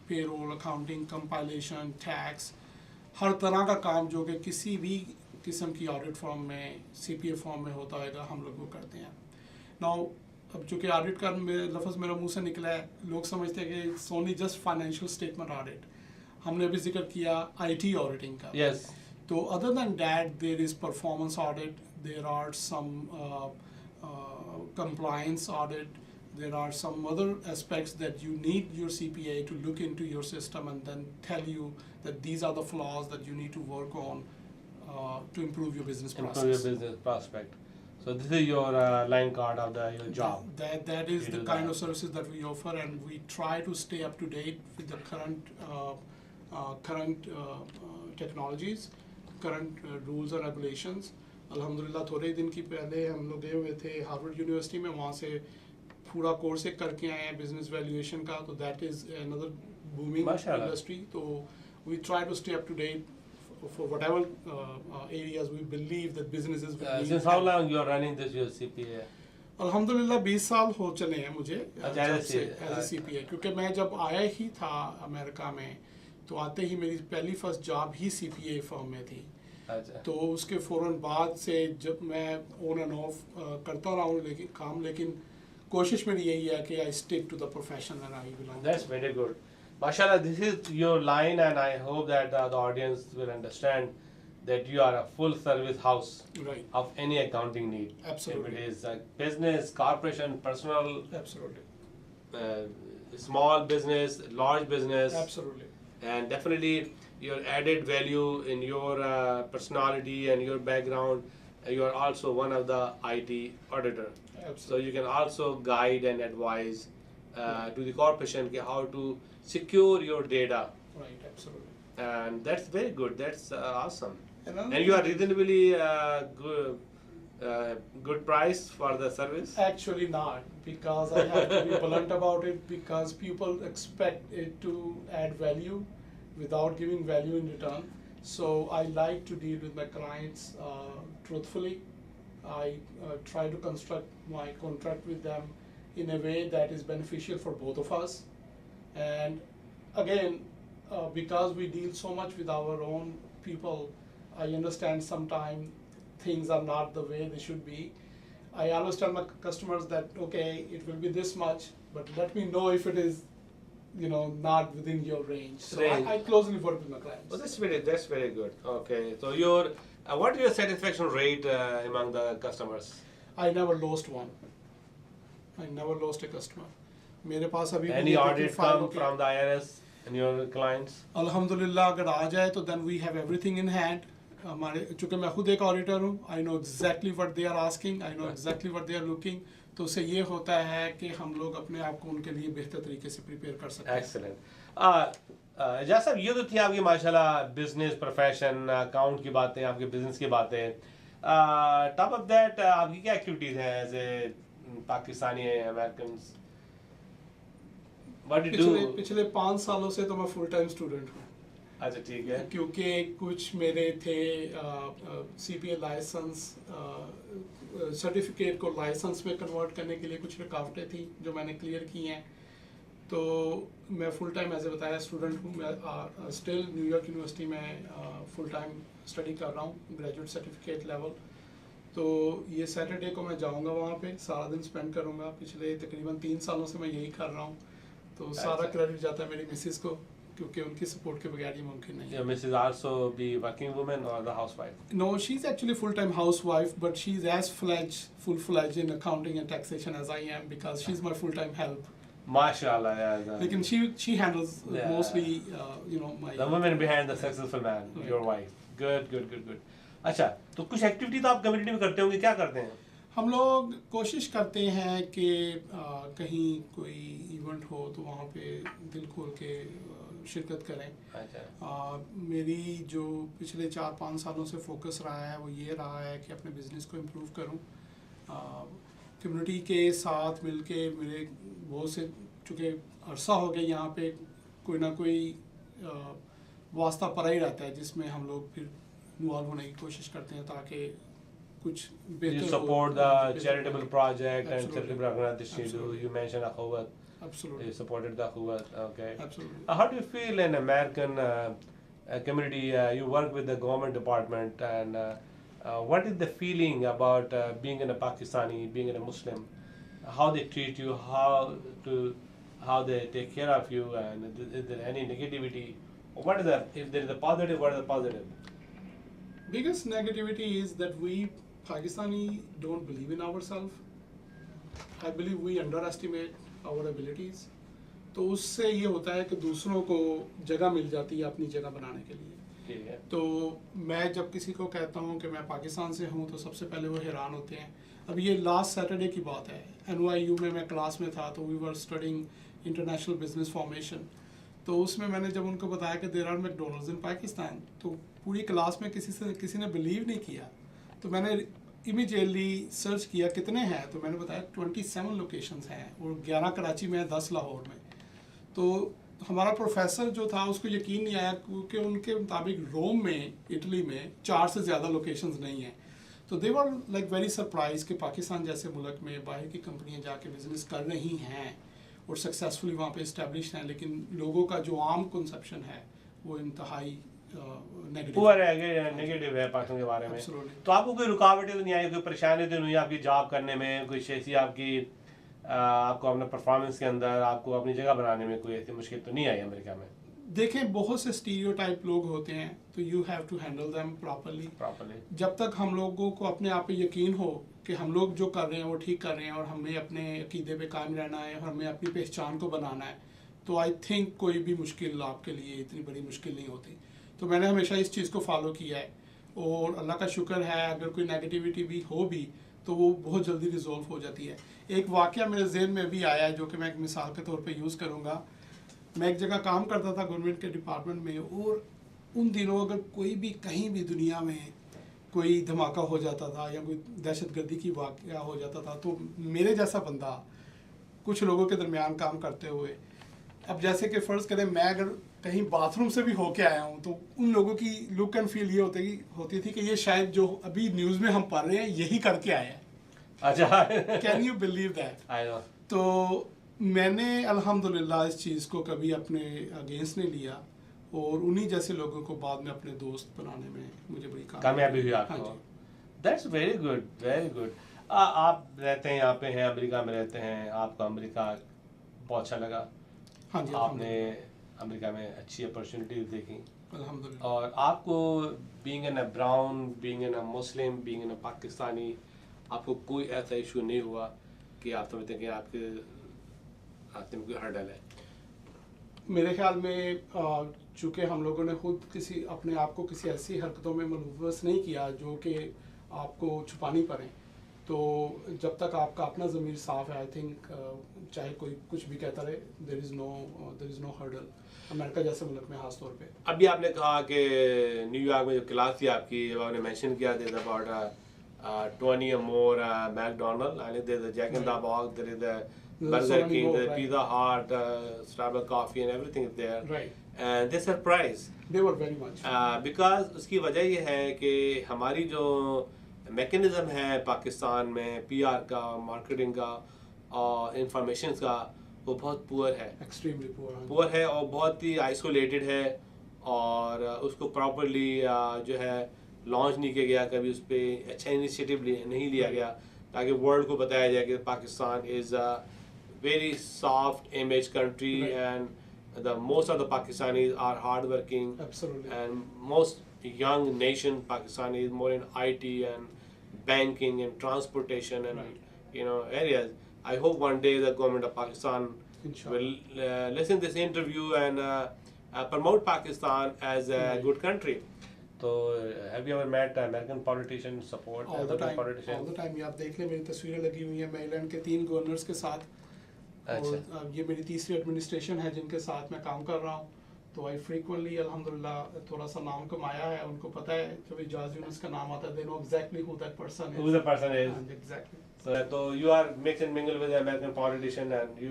पेरोल, अकाउंटिंग, कंपाइलेशन, टैक्स, हर तरह का काम जो कि किसी भी किस्म की ऑडिट फॉर्म में, CPA फॉर्म में होता होगा, हम लोग वो करते हैं. नाउ अब चूँकि ऑडिट का लफ्ज़ मेरा मुंह से निकला है, लोग समझते हैं कि it's only just financial statement audit. हमने अभी जिक्र किया IT ऑडिटिंग का. Yes. तो other than that there is performance audit, there are some compliance audit, there are some other aspects that you need your CPA to look into your system and then tell you that these are the flaws that you need to work on to improve your business process. Improve your business prospect. So this is your line card of your job. That is You the do kind that. of services that we offer, and we try to stay up to date with the current technologies, current rules and regulations. अल्हम्दुलिल्लाह थोड़े दिन की पहले हम लोग गए हुए थे हार्वर्ड यूनिवर्सिटी में, वहाँ से पूरा कोर्स एक करके आए हैं बिजनेस वैल्यूएशन का, तो दैट इज अनदर बूमिंग माशाल्लाह। इंडस्ट्री. तो we try to stay up to date for whatever areas we believe that businesses will need. Since how long you are running this your CPA? अल्हम्दुलिल्लाह 20 साल हो चले हैं मुझे अच्छा, जब as a से C- एज ए CPA, क्योंकि मैं जब आया ही था अमेरिका में तो आते ही मेरी पहली फर्स्ट जॉब ही CPA फर्म में थी. अच्छा. तो उसके फ़ौरन बाद से जब मैं ऑन एंड ऑफ करता रहा हूँ लेकिन कोशिश मेरी यही है कि I stick to the profession and I belong. That's very good. Mashallah, this is your line, and I hope that the audience will understand that you are a full service house Right. of any accounting need. Absolutely. If it is a business, corporation, personal, Absolutely. small business, large business, Absolutely. and definitely your added value in your personality and your background. You are also one of the IT auditor, Absolutely. so you can also guide and advise to the corporation how to secure your data, Right. Absolutely. and that's very good. That's awesome. Another And you are thing- reasonably good price for the service. Actually not, because I have to be blunt about it, because people expect it to add value without giving value in return. So I like to deal with my clients truthfully. I try to construct my contract with them in a way that is beneficial for both of us. And again, because we deal so much with our own people, I understand sometimes things are not the way they should be. I understand my customers that, okay, it will be this much, but let me know if it is, not within your range. So Range. I closely work with my clients. Well, that's very good. Okay, so your what is your satisfaction rate among the customers? I never lost one. I never lost a customer. मेरे पास अभी Any भी audit फाइलों come के- from the IRS and your clients? अल्हम्दुलिल्लाह अगर आ जाए तो then we have everything in hand. हमारे चूँकि मैं खुद एक ऑडिटर हूँ, I know exactly what they are asking, I know exactly what they are looking. तो उससे ये होता है कि हम लोग अपने आप को उनके लिए बेहतर तरीके से प्रिपेयर कर सकते हैं. Excellent. एजाज साहब, ये तो थी आपकी माशाल्लाह बिजनेस प्रोफेशन, अकाउंट की बातें, आपके बिजनेस की बातें. टॉप ऑफ दैट आपकी क्या एक्टिविटीज हैं as a Pakistani American? What do पिछले डू? पिछले 5 सालों से तो मैं फुल टाइम स्टूडेंट हूँ, अच्छा, ठीक है. क्योंकि कुछ मेरे थे CPA लाइसेंस सर्टिफिकेट को लाइसेंस में कन्वर्ट करने के लिए कुछ रुकावटें थी जो मैंने क्लियर की हैं. तो मैं फुल टाइम ऐसे बताया स्टूडेंट हूँ. मैं स्टिल न्यूयॉर्क यूनिवर्सिटी में फुल टाइम स्टडी कर रहा हूँ, ग्रेजुएट सर्टिफिकेट लेवल. तो ये सैटरडे को मैं जाऊँगा वहाँ पे, सारा दिन स्पेंड करूँगा. पिछले तकरीबन 3 सालों से मैं यही कर रहा हूँ. तो सारा क्रेडिट जाता है मेरी मिसेस को, क्योंकि उनकी सपोर्ट के बगैर ये मुमकिन नहीं है. Your Mrs. also be working woman or the housewife? No, she's actually full-time housewife, but she's as full-fledged in accounting and taxation as I am, because she's my full-time help. Mashallah, yeah. Lekin she handles Yeah. mostly, my. The woman behind the successful man, Right. your wife. Good. अच्छा, तो कुछ activity तो आप community में करते होंगे, क्या करते हैं? हम लोग कोशिश करते हैं कि कहीं कोई इवेंट हो तो वहाँ पे दिल खोल के शिरकत करें. अच्छा. मेरी जो पिछले 4-5 सालों से फोकस रहा है वो ये रहा है कि अपने बिजनेस को इम्प्रूव करूं. कम्युनिटी के साथ मिलके मेरे बहुत से, चूँकि अरसा हो गया यहाँ पे, कोई ना कोई वास्ता पड़ा ही रहता है जिसमें हम लोग फिर इन्वॉल्व होने की कोशिश करते हैं ताकि कुछ बेहतर You हो. support the charitable project and Absolutely. charitable organization. Absolutely. You mentioned Akhawat. Absolutely. You supported the Akhawat. Okay. Absolutely. How do you feel in American community? You work with the government department, and what is the feeling about being in a Pakistani, being in a Muslim? How they treat you, how they take care of you, and is there any negativity? What is the, if there is a positive, what is the positive? Biggest negativity is that we Pakistani don't believe in ourselves. I believe we underestimate our abilities. तो उससे ये होता है कि दूसरों को जगह मिल जाती है अपनी जगह बनाने के लिए। ठीक है। तो मैं जब किसी को कहता हूँ कि मैं पाकिस्तान से हूँ तो सबसे पहले वो हैरान होते हैं। अब ये लास्ट सैटरडे की बात है, NYU में मैं क्लास में था, तो we were studying international business formation. तो उसमें मैंने जब उनको बताया कि there are McDonald's in Pakistan, तो पूरी क्लास में किसी ने बिलीव नहीं किया। तो मैंने इमीडिएटली सर्च किया कितने हैं, तो मैंने बताया 27 लोकेशंस हैं और 11 कराची में, 10 लाहौर में। तो हमारा प्रोफेसर जो था उसको यकीन नहीं आया, क्योंकि उनके मुताबिक रोम में, इटली में 4 से ज़्यादा लोकेशंस नहीं हैं। तो दे वर लाइक वेरी सरप्राइज कि पाकिस्तान जैसे मुल्क में बाहर की कंपनियां जाके बिजनेस कर रही हैं और सक्सेसफुली वहाँ पे इस्टेब्लिश हैं, लेकिन लोगों का जो आम कंसेप्शन है वो इंतहाई पुअर है, नेगेटिव है पाकिस्तान के बारे में। तो आपको कोई रुकावटें तो नहीं आई, कोई परेशानी तो नहीं हुई आपकी जॉब करने में, कोई ऐसी आपको अपने परफॉर्मेंस के अंदर, आपको अपनी जगह बनाने में कोई ऐसी मुश्किल तो नहीं आई अमेरिका में? देखें, बहुत से स्टीरियोटाइप लोग होते हैं, तो you have to handle them properly. जब तक हम लोगों को अपने आप पे यकीन हो कि हम लोग जो कर रहे हैं वो ठीक कर रहे हैं और हमें अपने अकीदे पे कायम रहना है और हमें अपनी पहचान को बनाना है, तो आई थिंक कोई भी मुश्किल आपके लिए इतनी बड़ी मुश्किल नहीं होती। तो मैंने हमेशा इस चीज़ को फॉलो किया है और अल्लाह का शुक्र है, अगर कोई नेगेटिविटी भी हो भी तो वो बहुत जल्दी रिजॉल्व हो जाती है। एक वाक़या मेरे ज़हन में भी आया है जो कि मैं एक मिसाल के तौर पे यूज़ करूँगा। मैं एक जगह काम करता था गवर्नमेंट के डिपार्टमेंट में, और उन दिनों अगर कोई भी कहीं भी दुनिया में कोई धमाका हो जाता था या कोई दहशतगर्दी की वाक़या हो जाता था, तो मेरे जैसा बंदा कुछ लोगों के दरमियान काम करते हुए, अब जैसे कि फ़र्ज़ करें मैं अगर कहीं बाथरूम से भी होके आया हूँ, तो उन लोगों की लुक एंड फील ये होती थी कि ये शायद जो अभी न्यूज़ में हम पढ़ रहे हैं यही करके आए हैं। अच्छा। Can you believe that? I know. तो मैंने अल्हम्दुलिल्लाह इस चीज़ को कभी अपने अगेंस्ट नहीं लिया और उन्हीं जैसे लोगों को बाद में अपने दोस्त बनाने में मुझे बड़ी कामयाबी हुई आपको। That's very good, very good. आप रहते हैं यहाँ पे हैं, अमेरिका में रहते हैं, आपको अमेरिका बहुत अच्छा लगा? हाँ जी। आपने अमेरिका में अच्छी अपॉर्चुनिटीज देखी अल्हम्दुलिल्लाह। और आपको being an a brown, being an a Muslim, being an a Pakistani, आपको कोई ऐसा इशू नहीं हुआ कि आप समझते हैं कि आपके रास्ते में कोई हर्डल है? मेरे ख्याल में चूँकि हम लोगों ने खुद किसी अपने आप को किसी ऐसी हरकतों में मुलव्वस नहीं किया जो कि आपको छुपानी पड़े, तो जब तक आपका अपना ज़मीर साफ़ है, आई थिंक चाहे कोई कुछ भी कहता रहे, there is no hurdle America जैसे मुल्क में खास तौर पे। अभी आपने कहा कि न्यूयॉर्क में जो क्लास थी आपकी, जब आपने मेंशन किया था about 20 or more McDonald's, and there's a Jack in the Box, there is a Burger King, there's Pizza Hut, Starbucks coffee and everything is there. Right. And they surprised. They were very much. Because उसकी वजह ये है कि हमारी जो mechanism है पाकिस्तान में PR का, मार्केटिंग का और इंफॉर्मेशन का, वो बहुत पुअर है। Extremely poor. पुअर है और बहुत ही आइसोलेटेड है और उसको प्रॉपरली जो है लॉन्च नहीं किया गया, कभी उस पर अच्छा इनिशिएटिव नहीं लिया गया ताकि वर्ल्ड को बताया जाए कि Pakistan is a very soft image country and the most of the Pakistanis are hard working and most young nation Pakistan is more in IT and banking and transportation and areas. I hope one day the government of Pakistan will listen to this interview and promote Pakistan as a good country. तो have you ever met American politicians, support American politicians? All the time. ये आप देख लें, मेरी तस्वीरें लगी हुई हैं मेरीलैंड के 3 गवर्नर्स के साथ। अच्छा। और ये मेरी तीसरी एडमिनिस्ट्रेशन है जिनके साथ मैं काम कर रहा हूँ। तो आई फ्रीक्वेंटली अल्हम्दुलिल्लाह थोड़ा सा नाम कमाया है, उनको पता है जब इजाज़ यूनुस का नाम आता है, they know exactly who that person is. Who the person is. Exactly. So you are mix and mingle with the American politician and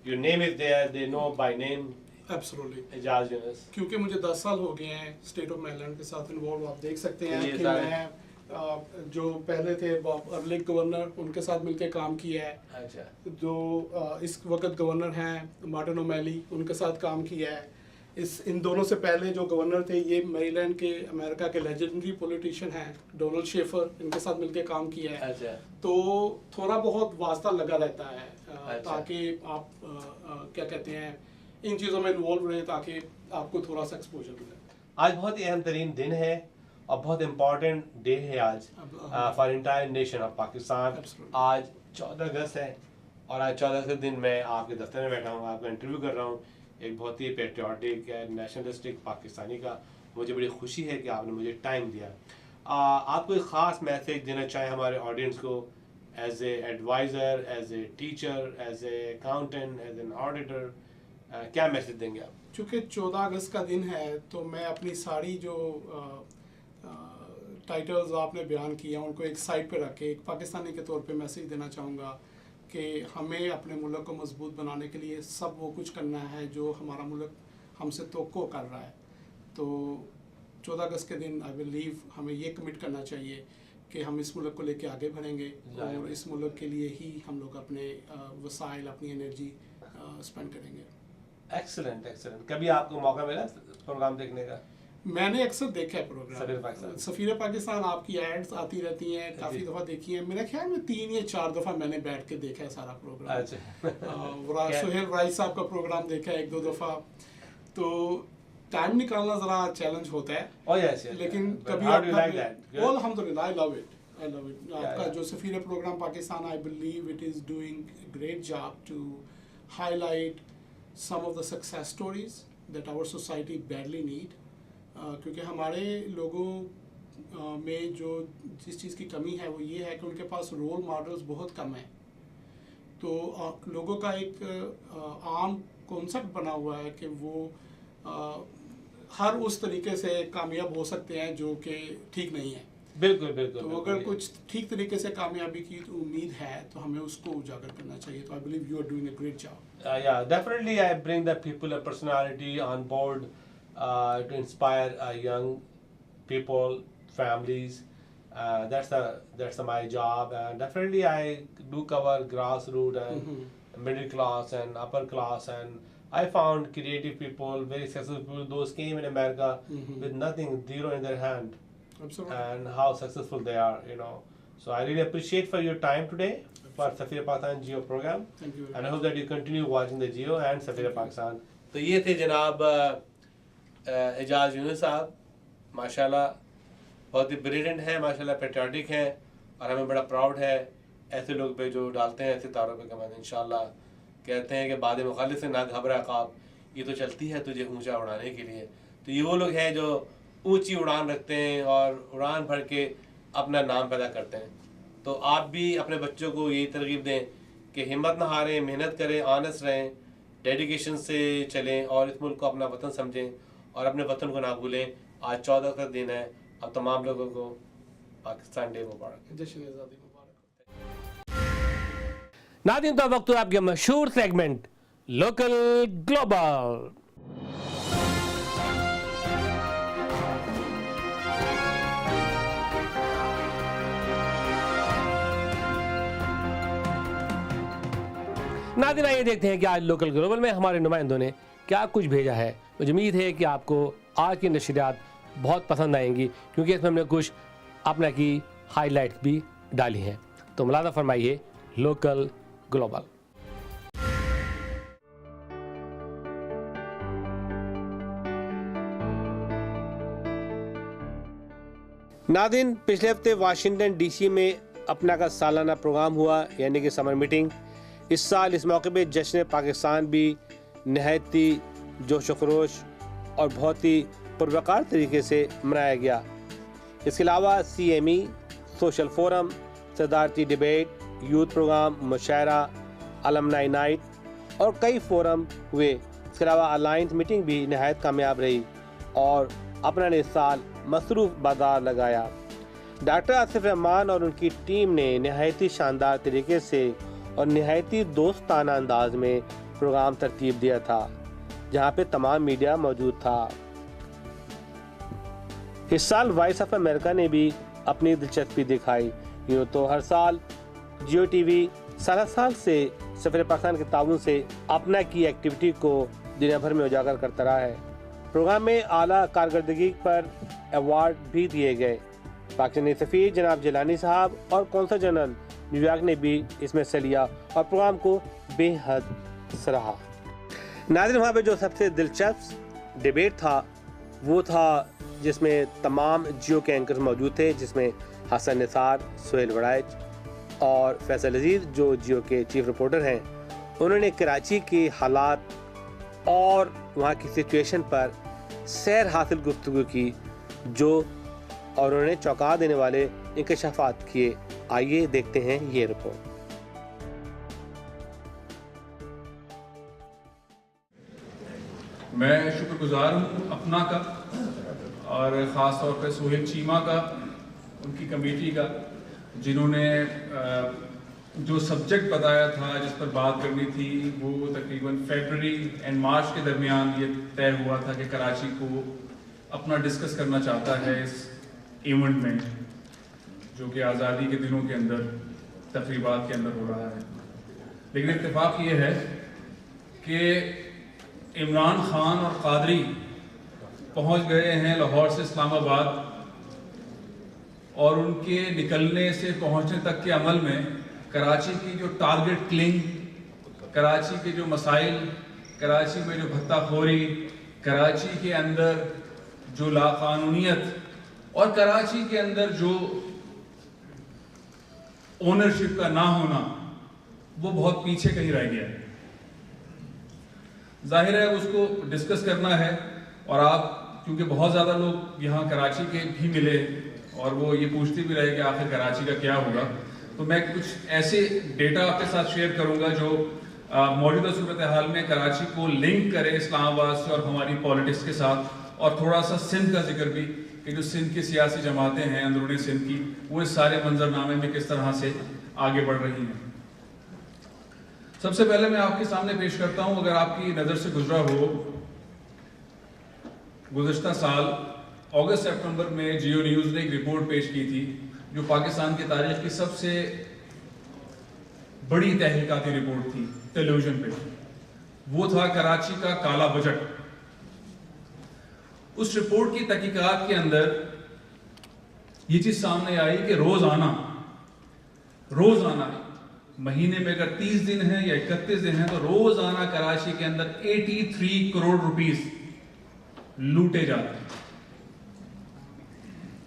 your name is there, they know by name. Absolutely. Ejaz Yunus. क्योंकि मुझे 10 साल हो गए हैं state of Maryland के साथ involve, आप देख सकते हैं कि मैं जो पहले थे अर्लिंग गवर्नर, उनके साथ मिलकर काम किया है। अच्छा। जो इस वक्त गवर्नर हैं मार्टिन ओमैली, उनके साथ काम किया है। इन दोनों से पहले जो गवर्नर थे ये मेरीलैंड के अमेरिका के लेजेंडरी पॉलिटिशियन हैं डोनाल्ड शेफर, इनके साथ मिलकर काम किया है। अच्छा। तो थोड़ा बहुत वास्ता लगा रहता है अच्छा। ताकि आप क्या कहते हैं इन चीज़ों में इन्वॉल्व रहें ताकि आपको थोड़ा सा एक्सपोजर मिले। आज बहुत ही अहम तरीन दिन है और बहुत इम्पोर्टेंट डे है आज for entire nation of Pakistan. आज 14 अगस्त है और आज 14 के दिन मैं आपके दफ्तर में बैठा हूँ, आपका इंटरव्यू कर रहा हूँ एक बहुत ही पेट्रियाटिक नेशनलिस्टिक पाकिस्तानी का। मुझे बड़ी खुशी है कि आपने मुझे टाइम दिया। आप कोई ख़ास मैसेज देना चाहें हमारे ऑडियंस को as a adviser, as a teacher, as A accountant, as an auditor, क्या मैसेज देंगे आप? चूँकि 14 अगस्त का दिन है तो मैं अपनी सारी जो टाइटल्स आपने बयान किए हैं उनको एक साइड पे रख के एक पाकिस्तानी के तौर पे मैसेज देना चाहूँगा कि हमें अपने मुल्क को मजबूत बनाने के लिए सब वो कुछ करना है जो हमारा मुल्क हमसे तवक्को कर रहा है। तो 14 अगस्त के दिन आई बिलीव हमें ये कमिट करना चाहिए कि हम इस मुल्क को लेके आगे बढ़ेंगे और इस मुल्क के लिए ही हम लोग अपने वसाइल, अपनी एनर्जी स्पेंड करेंगे। Excellent, excellent. कभी आपको मौका मिला प्रोग्राम देखने का? मैंने अक्सर देखा है प्रोग्राम, सफ़ीर पाकिस्तान आपकी एड्स आती रहती हैं, काफ़ी दफ़ा देखी है। मेरे ख्याल में 3 या 4 दफ़ा मैंने बैठ के देखा है सारा प्रोग्राम। अच्छा। सुहेल राइस साहब का प्रोग्राम देखा है 1-2 दफ़ा। तो टाइम निकालना ज़रा चैलेंज होता है। लेकिन कभी अल्हम्दुलिल्लाह आई लव इट। आपका जो Safeer program Pakistan, I believe it is doing great job to highlight some of the success stories that our society badly need, क्योंकि हमारे लोगों में जो जिस चीज़ की कमी है वो ये है कि उनके पास रोल मॉडल्स बहुत कम हैं। तो लोगों का एक आम कॉन्सेप्ट बना हुआ है कि वो हर उस तरीके से कामयाब हो सकते हैं जो कि ठीक नहीं है। बिल्कुल बिल्कुल। तो अगर कुछ ठीक तरीके से कामयाबी की तो उम्मीद है तो हमें उसको उजागर करना चाहिए। तो I believe you are doing a great job. Yeah, definitely I bring the people and personality on board to inspire young people, families. That's my job, and definitely I do cover grassroots and middle class and upper class, and I found creative people, very successful people. Those came in America with nothing, zero in their hand. Absolutely. And how successful they are, you know. So I really appreciate for your time today for Safir Pakistan Geo program. Thank you. And I hope that you continue watching the Geo and Safir Pakistan. तो ये थे जनाब एजाज यूनुस साहब, माशाल्लाह बहुत ही brilliant हैं, माशाल्लाह patriotic हैं, और हमें बड़ा प्राउड है ऐसे लोग पे जो डालते हैं सितारों पे कमान। इंशाल्लाह कहते हैं कि बाद मुखालिफ से ना घबरा ख्वाब, ये तो चलती है तुझे ऊंचा उड़ाने के लिए। तो ये वो लोग हैं जो ऊंची उड़ान रखते हैं और उड़ान भर के अपना नाम पैदा करते हैं। तो आप भी अपने बच्चों को यही तरगीब दें कि हिम्मत ना हारें, मेहनत करें, ऑनेस्ट रहें, डेडिकेशन से चलें और इस मुल्क को अपना वतन समझें और अपने वतन को ना भूलें। आज 14 का दिन है, अब तमाम लोगों को पाकिस्तान डे मुबारक। जश्न आज़ादी मुबारक। नाज़रीन, तो वक्त आपके मशहूर सेगमेंट लोकल ग्लोबल। नाज़रीन, आइए देखते हैं कि आज लोकल ग्लोबल में हमारे नुमाइंदों ने क्या कुछ भेजा है। मुझे उम्मीद है कि आपको आज की नशरियात बहुत पसंद आएंगी, क्योंकि इसमें हमने कुछ अपना की हाईलाइट्स भी डाली हैं। तो मुलाज़ा फरमाइए लोकल ग्लोबल। नाज़रीन, पिछले हफ्ते वाशिंगटन डीसी में अपना का सालाना प्रोग्राम हुआ, यानी कि समर मीटिंग। इस साल इस मौके पे जश्न पाकिस्तान भी नहायत ही जोश खरोश और बहुत ही पुरवकार तरीके से मनाया गया। इसके अलावा CME, सोशल फोरम, सदारती डिबेट, यूथ प्रोग्राम, मुशायरा, अलमनाई नाइट और कई फोरम हुए। इसके अलावा अलायंस मीटिंग भी नहायत कामयाब रही और अपना ने इस साल मसरूफ़ बाजार लगाया। डॉक्टर आसिफ रहमान और उनकी टीम ने नहायत ही शानदार तरीके से और नहायत ही दोस्ताना अंदाज में प्रोग्राम तरतीब दिया था, जहां पे तमाम मीडिया मौजूद था। इस साल वॉइस ऑफ अमेरिका ने भी अपनी दिलचस्पी दिखाई। यूँ तो हर साल जियो टीवी साल से सफर पाकिस्तान के ताउन से अपना की एक्टिविटी को दुनिया भर में उजागर करता रहा है। प्रोग्राम में आला कारकर्दगी पर अवार्ड भी दिए गए। पाकिस्तानी सफ़ीर जनाब जिलानी साहब और कौंसल जनरल न्यूयॉर्क ने भी इसमें हिस्सा लिया और प्रोग्राम को बेहद सराहा। नाज़रीन, वहाँ पे जो सबसे दिलचस्प डिबेट था वो था जिसमें तमाम जियो के एंकर्स मौजूद थे, जिसमें हसन निसार, सुहेल वड़ाइच और फैसल अजीज़ जो जियो के चीफ रिपोर्टर हैं, उन्होंने कराची के हालात और वहाँ की सिचुएशन पर सैर हासिल गुफ्तगू की जो और उन्होंने चौंका देने वाले इंकशाफात किए। आइए देखते हैं ये रिपोर्ट। मैं शुक्रगुजार हूँ अपना का और ख़ास तौर पर सोहेल चीमा का, उनकी कमेटी का, जिन्होंने जो सब्जेक्ट बताया था जिस पर बात करनी थी वो तकरीबन फरवरी एंड मार्च के दरमियान ये तय हुआ था कि कराची को अपना डिस्कस करना चाहता है इस इवेंट में जो कि आज़ादी के दिनों के अंदर तकरीबात के अंदर हो रहा है। लेकिन इत्तेफाक ये है कि इमरान खान और कादरी पहुंच गए हैं लाहौर से इस्लामाबाद और उनके निकलने से पहुंचने तक के अमल में कराची की जो टारगेट किलिंग, कराची के जो मसाइल, कराची में जो भत्ताखोरी, कराची के अंदर जो लाकानूनियत और कराची के अंदर जो ओनरशिप का ना होना, वो बहुत पीछे कहीं रह गया है। जाहिर है उसको डिस्कस करना है और आप क्योंकि बहुत ज़्यादा लोग यहाँ कराची के भी मिले और वो ये पूछते भी रहे कि आखिर कराची का क्या होगा, तो मैं कुछ ऐसे डेटा आपके साथ शेयर करूँगा जो मौजूदा सूरत हाल में कराची को लिंक करे इस्लामाबाद से और हमारी पॉलिटिक्स के साथ, और थोड़ा सा सिंध का जिक्र भी कि जो सिंध की सियासी जमातें हैं अंदरूनी सिंध की, वो इस सारे मंजरनामे में किस तरह से आगे बढ़ रही हैं। सबसे पहले मैं आपके सामने पेश करता हूं, अगर आपकी नज़र से गुजरा हो, गुज़श्ता साल अगस्त सितंबर में जियो न्यूज़ ने एक रिपोर्ट पेश की थी जो पाकिस्तान की तारीख की सबसे बड़ी तहकीकाती रिपोर्ट थी टेलीविजन पे। वो था कराची का काला बजट। उस रिपोर्ट की तहकीकात के अंदर ये चीज सामने आई कि रोजाना महीने में अगर 30 दिन है या 31 दिन है तो रोजाना कराची के अंदर 83 करोड़ रुपीस लूटे जाते हैं।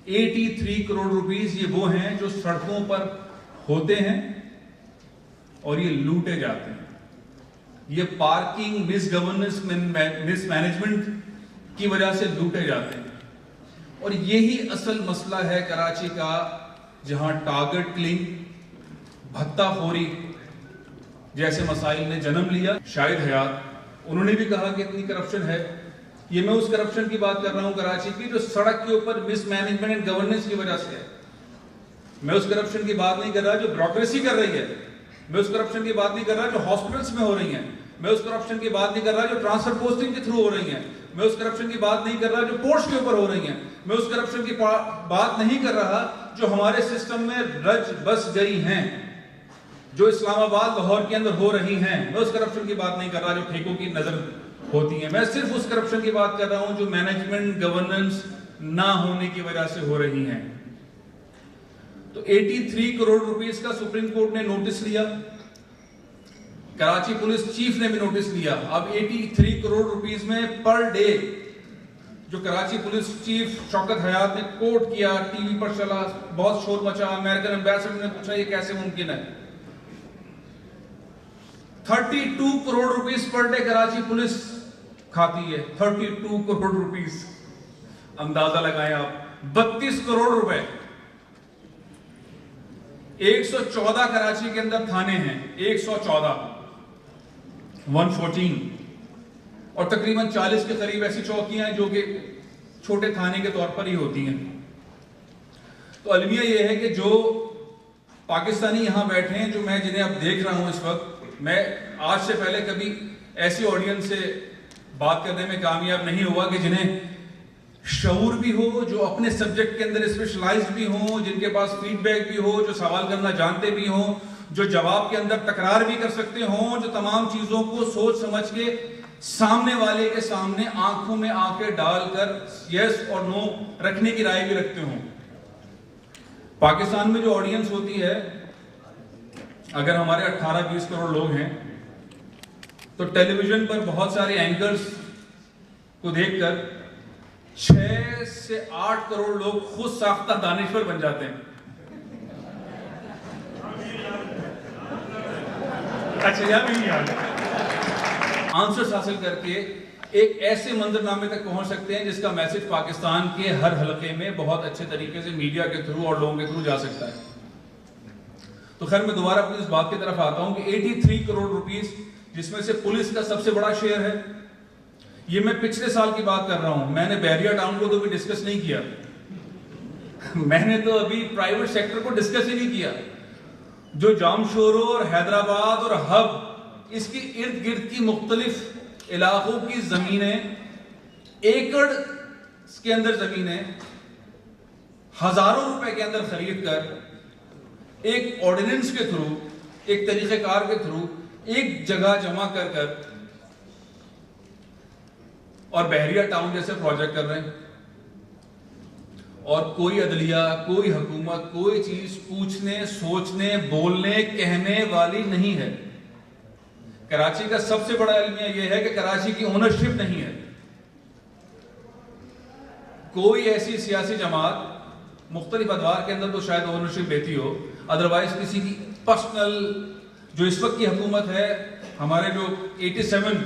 83 करोड़ रुपीस ये वो हैं जो सड़कों पर होते हैं और ये लूटे जाते हैं। ये पार्किंग मिसगवर्नेंस, मिसमैनेजमेंट की वजह से लूटे जाते हैं। और यही असल मसला है कराची का, जहां टारगेट किलिंग, भत्ताखोरी जैसे मसाइल ने जन्म लिया। शाहिद हयात उन्होंने भी कहा कि इतनी करप्शन है। ये मैं उस करप्शन की बात कर रहा हूं कराची की जो सड़क के ऊपर मिसमैनेजमेंट एंड गवर्नेंस की वजह से है। मैं उस करप्शन की बात नहीं कर रहा जो ब्यूरोक्रेसी कर रही है, मैं उस करप्शन की बात नहीं कर रहा जो हॉस्पिटल्स में हो रही है, मैं उस करप्शन की बात नहीं कर रहा जो ट्रांसफर पोस्टिंग के थ्रू हो रही है, मैं उस करप्शन की बात नहीं कर रहा जो पोर्ट्स के ऊपर हो रही है, मैं उस करप्शन की बात नहीं कर रहा जो हमारे सिस्टम में रच बस गई हैं, जो इस्लामाबाद लाहौर के अंदर हो रही हैं। मैं उस करप्शन की बात नहीं कर रहा जो ठेकों की नजर होती है। मैं सिर्फ उस करप्शन की बात कर रहा हूं जो मैनेजमेंट गवर्नेंस ना होने की वजह से हो रही हैं। तो 83 करोड़ रुपीस का सुप्रीम कोर्ट ने नोटिस लिया, कराची पुलिस चीफ ने भी नोटिस लिया। अब 83 करोड़ रुपीस में पर डे जो कराची पुलिस चीफ शौकत हयात ने कोट किया, टीवी पर चला, बहुत शोर मचा, अमेरिकन एम्बेसडर ने पूछा ये कैसे मुमकिन है। 32 crore rupees per day Karachi police खाती है। 32 करोड़ रुपीस, अंदाजा लगाएं आप, 32 करोड़ रुपए। 114 कराची के अंदर थाने हैं, 114, 114, और तकरीबन 40 के करीब ऐसी चौकियां हैं जो कि छोटे थाने के तौर पर ही होती हैं। तो अलमिया यह है कि जो पाकिस्तानी यहां बैठे हैं, जो मैं जिन्हें अब देख रहा हूं इस वक्त, मैं आज से पहले कभी ऐसी ऑडियंस से बात करने में कामयाब नहीं हुआ कि जिन्हें शऊर भी हो, जो अपने सब्जेक्ट के अंदर स्पेशलाइज्ड भी हो, जिनके पास फीडबैक भी हो, जो सवाल करना जानते भी हो, जो जवाब के अंदर तकरार भी कर सकते हो, जो तमाम चीजों को सोच समझ के सामने वाले के सामने आंखों में आंखें डालकर यस और नो रखने की राय भी रखते हो। पाकिस्तान में जो ऑडियंस होती है, अगर हमारे 18-20 करोड़ लोग हैं तो टेलीविजन पर बहुत सारे एंकर्स को देखकर 6 से 8 करोड़ लोग खुद साख्ता दानिश्वर बन जाते हैं। अच्छा यहाँ भी नहीं आ गया। आंसर्स हासिल करके एक ऐसे मंजरनामे तक पहुंच सकते हैं जिसका मैसेज पाकिस्तान के हर हलके में बहुत अच्छे तरीके से मीडिया के थ्रू और लोगों के थ्रू जा सकता है। तो खैर मैं दोबारा अपनी इस बात की तरफ आता हूं कि 83 करोड़ रुपीस जिसमें से पुलिस का सबसे बड़ा शेयर है, ये मैं पिछले साल की बात कर रहा हूं। मैंने बहरिया टाउन को तो भी डिस्कस नहीं किया मैंने तो अभी प्राइवेट सेक्टर को डिस्कस ही नहीं किया। जो जामशोरो और हैदराबाद और हब इसके इर्द गिर्द की मुख्तलिफ इलाकों की जमीनें, एकड़ के अंदर जमीनें हजारों रुपए के अंदर खरीद कर एक ऑर्डिनेंस के थ्रू, एक तरीक़ेकार के थ्रू एक जगह जमा कर और बहरिया टाउन जैसे प्रोजेक्ट कर रहे हैं, और कोई अदलिया, कोई हुकूमत, कोई चीज पूछने, सोचने, बोलने, कहने वाली नहीं है। कराची का सबसे बड़ा अलमिया यह है कि कराची की ओनरशिप नहीं है। कोई ऐसी सियासी जमात मुख्तलिफ अदवार के अंदर तो शायद ओनरशिप देती हो, अदरवाइज किसी की पर्सनल, जो इस वक्त की हुकूमत है, हमारे जो 87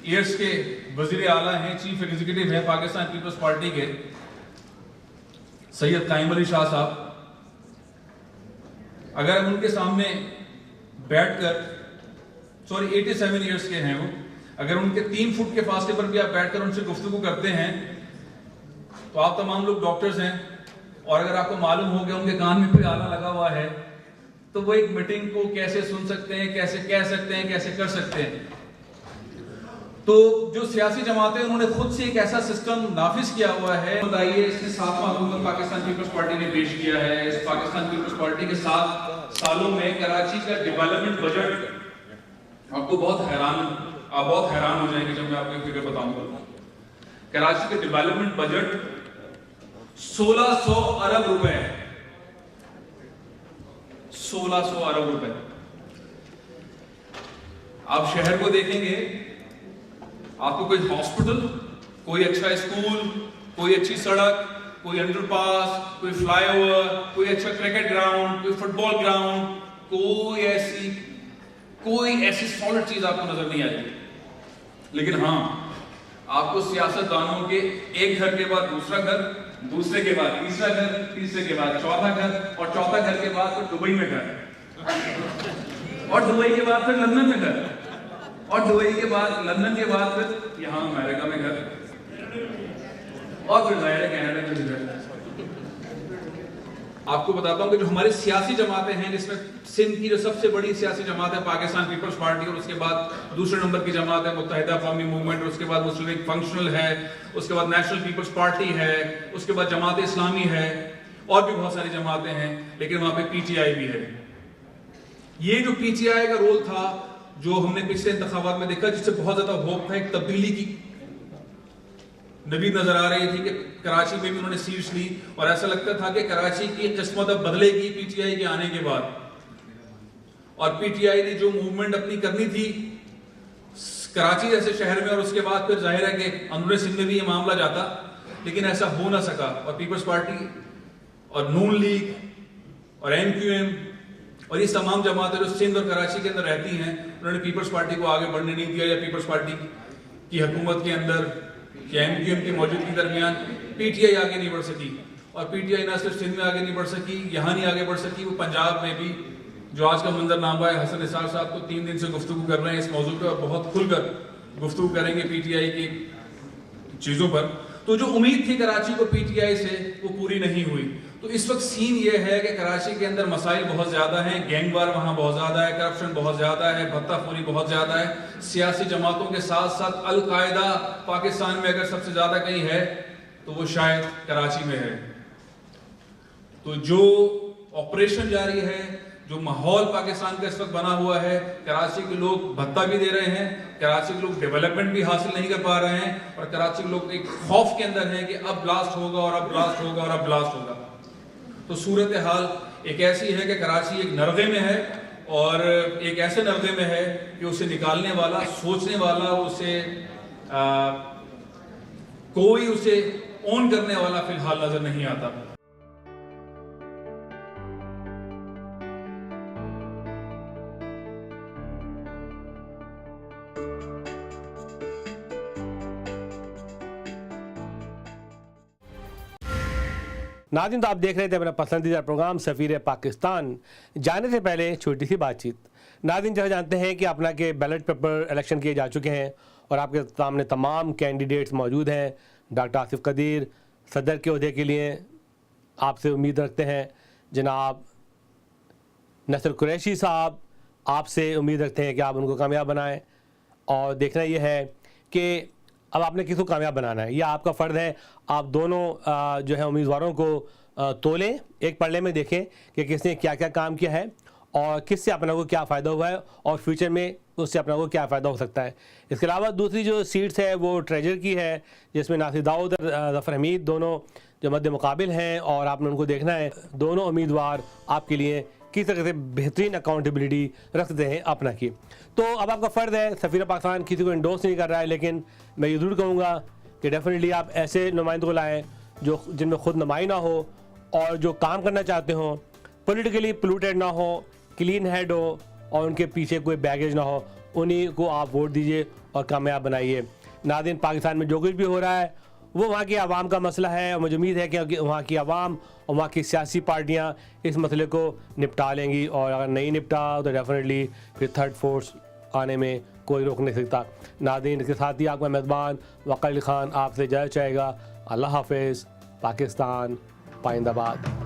ईयर्स के वजीर आला हैं, चीफ एग्जीक्यूटिव हैं पाकिस्तान पीपल्स पार्टी के, सैयद कायम अली शाह साहब, अगर हम उनके सामने बैठकर, 87 ईयर्स के हैं वो, अगर उनके 3 फुट के फासले पर भी आप बैठकर उनसे गुफ्तगू करते हैं, तो आप तमाम लोग डॉक्टर्स हैं, और अगर आपको मालूम हो गया उनके कान में कोई आला लगा हुआ है, तो वो एक मीटिंग को कैसे सुन सकते हैं, कैसे कह सकते हैं, कैसे कर सकते हैं। तो जो सियासी जमातें, उन्होंने खुद से एक ऐसा सिस्टम नाफिज किया हुआ है। बताइए, इसके 7वां हुकूमत पाकिस्तान पीपल्स पार्टी ने पेश किया है। इस पाकिस्तान पीपल्स पार्टी के 7 सालों में कराची का डेवलपमेंट बजट, आपको बहुत हैरान हो जाएंगे जब मैं आपको एक फिगर बताऊंगा। कराची का डेवलपमेंट बजट 1600 अरब रुपए, 1600 अरब रुपए। आप शहर को देखेंगे, आपको कोई हॉस्पिटल, कोई अच्छा स्कूल, कोई अच्छी सड़क, कोई अंडरपास, कोई फ्लाईओवर, कोई अच्छा क्रिकेट ग्राउंड, कोई फुटबॉल ग्राउंड, कोई ऐसी सॉलिड चीज आपको नजर नहीं आएगी। लेकिन हाँ, आपको सियासतदानों के एक घर के बाद दूसरा घर, दूसरे के बाद तीसरा घर, तीसरे के बाद चौथा घर, और चौथा घर के बाद फिर दुबई में घर, और दुबई के बाद फिर लंदन में घर, और दुबई के बाद, लंदन के बाद फिर यहाँ अमेरिका में घर, और फिर जाहिर है कनाडा में घर। आपको बताता हूँ कि जो हमारी सियासी जमातें हैं, जिसमें सिंध की जो सबसे बड़ी सियासी जमात है पाकिस्तान पीपल्स पार्टी, और उसके बाद दूसरे नंबर की जमात है मुत्तहिदा कौमी मूवमेंट, और उसके बाद मुस्लिम लीग फंक्शनल है, उसके बाद नेशनल पीपल्स पार्टी है, उसके बाद जमात इस्लामी है, और भी बहुत सारी जमातें हैं, लेकिन वहां पे पीटीआई भी है। ये जो पीटीआई का रोल था, जो हमने पिछले इंतखाबात में देखा, जिससे बहुत ज्यादा होप था, एक तब्दीली की नबीद नजर आ रही थी कि कराची में भी उन्होंने सीट्स ली, और ऐसा लगता था कि कराची की किस्मत अब बदलेगी पीटीआई के आने के बाद। और पीटीआई ने जो मूवमेंट अपनी करनी थी कराची जैसे शहर में, और उसके बाद फिर जाहिर है कि अंदरूनी सिंध में भी ये मामला जाता, लेकिन ऐसा हो ना सका। और पीपल्स पार्टी और नून लीग और एमक्यूएम और ये तमाम जमातें जो सिंध और कराची के अंदर रहती हैं, उन्होंने पीपल्स पार्टी को आगे बढ़ने नहीं दिया, या पीपल्स पार्टी की हुकूमत के अंदर या एमक्यूएम की मौजूदगी के दरमियान पीटीआई आगे नहीं बढ़ सकी। और पीटीआई ना सिर्फ सिंध में आगे नहीं बढ़ सकी, यहाँ नहीं आगे बढ़ सकी, वो पंजाब में भी, जो आज का मंजरनामा है, हसन निसार साहब तो 3 दिन से गुफ्तगू कर रहे हैं इस मौजू पे, और बहुत खुलकर गुफ्तगू करेंगे पीटीआई की चीज़ों पर। तो जो उम्मीद थी कराची को पीटीआई से, वो पूरी नहीं हुई। तो इस वक्त सीन ये है कि कराची के अंदर मसाइल बहुत ज़्यादा हैं, गैंगवार वहाँ बहुत ज़्यादा है, करप्शन बहुत ज़्यादा है, भत्ताखोरी बहुत ज़्यादा है। सियासी जमातों के साथ साथ अल-कायदा पाकिस्तान में अगर सबसे ज़्यादा कहीं है तो वो शायद कराची में है। तो जो ऑपरेशन जारी है, जो माहौल पाकिस्तान का इस वक्त बना हुआ है, कराची के लोग भत्ता भी दे रहे हैं, कराची के लोग डेवलपमेंट भी हासिल नहीं कर पा रहे हैं, और कराची के लोग एक खौफ के अंदर हैं कि अब ब्लास्ट होगा, और अब ब्लास्ट होगा, और अब ब्लास्ट होगा। तो सूरत हाल एक ऐसी है कि कराची एक नरगे में है, और एक ऐसे नरगे में है कि उसे निकालने वाला, सोचने वाला, उसे कोई उसे ऑन करने वाला फिलहाल नजर नहीं आता। नाज़रीन, तो आप देख रहे थे अपना पसंदीदा प्रोग्राम सफ़ीर पाकिस्तान। जाने से पहले छोटी सी बातचीत। नाज़रीन, जैसे जानते हैं कि अपना के बैलेट पेपर इलेक्शन किए जा चुके हैं और आपके सामने तमाम कैंडिडेट्स मौजूद हैं। डॉक्टर आसिफ कदीर सदर के ओहदे के लिए आपसे उम्मीद रखते हैं। जनाब नसर कुरैशी साहब आपसे उम्मीद रखते हैं कि आप उनको कामयाब बनाएं। और देखना यह है कि अब आपने किसको कामयाब बनाना है, यह आपका फ़र्ज़ है। आप दोनों जो है उम्मीदवारों को तोलें, एक पलड़े में देखें कि किसने क्या क्या काम किया है और किससे अपना को क्या फ़ायदा हुआ है और फ्यूचर में उससे अपना को क्या फ़ायदा हो सकता है। इसके अलावा दूसरी जो सीट्स है वो ट्रेजर की है, जिसमें नासिर दाऊद और ज़फ़र हमीद दोनों जो मद्दे मुकाबिल हैं और आपने उनको देखना है दोनों उम्मीदवार आपके लिए किस तरह से बेहतरीन अकाउंटेबिलिटी रखते हैं अपना की। तो अब आपका फ़र्ज़ है, सफ़ीर पाकिस्तान किसी को इंडोर्स नहीं कर रहा है, लेकिन मैं ये ज़रूर कहूँगा कि डेफिनेटली आप ऐसे नुमाइंदों को लाएँ जो जिनमें खुद नुमाई ना हो और जो काम करना चाहते हों, पॉलिटिकली पोल्यूटेड ना हो, क्लीन हेड हो और उनके पीछे कोई बैगेज ना हो। उन्हीं को आप वोट दीजिए और कामयाब बनाइए। नाज़रीन, पाकिस्तान में जो कुछ भी हो रहा है वो वहाँ की आवाम का मसला है और मुझे उम्मीद है कि वहाँ की आवाम और वहाँ की सियासी पार्टियाँ इस मसले को निपटा लेंगी और अगर नहीं निपटा तो डेफिनेटली फिर थर्ड फोर्स आने में कोई रोक नहीं सकता। नाज़रीन, इसके साथ ही आपका मेज़बान वक़ील खान आपसे इजाज़त चाहेगा। अल्लाह हाफ़िज़। पाकिस्तान पाइंदाबाद।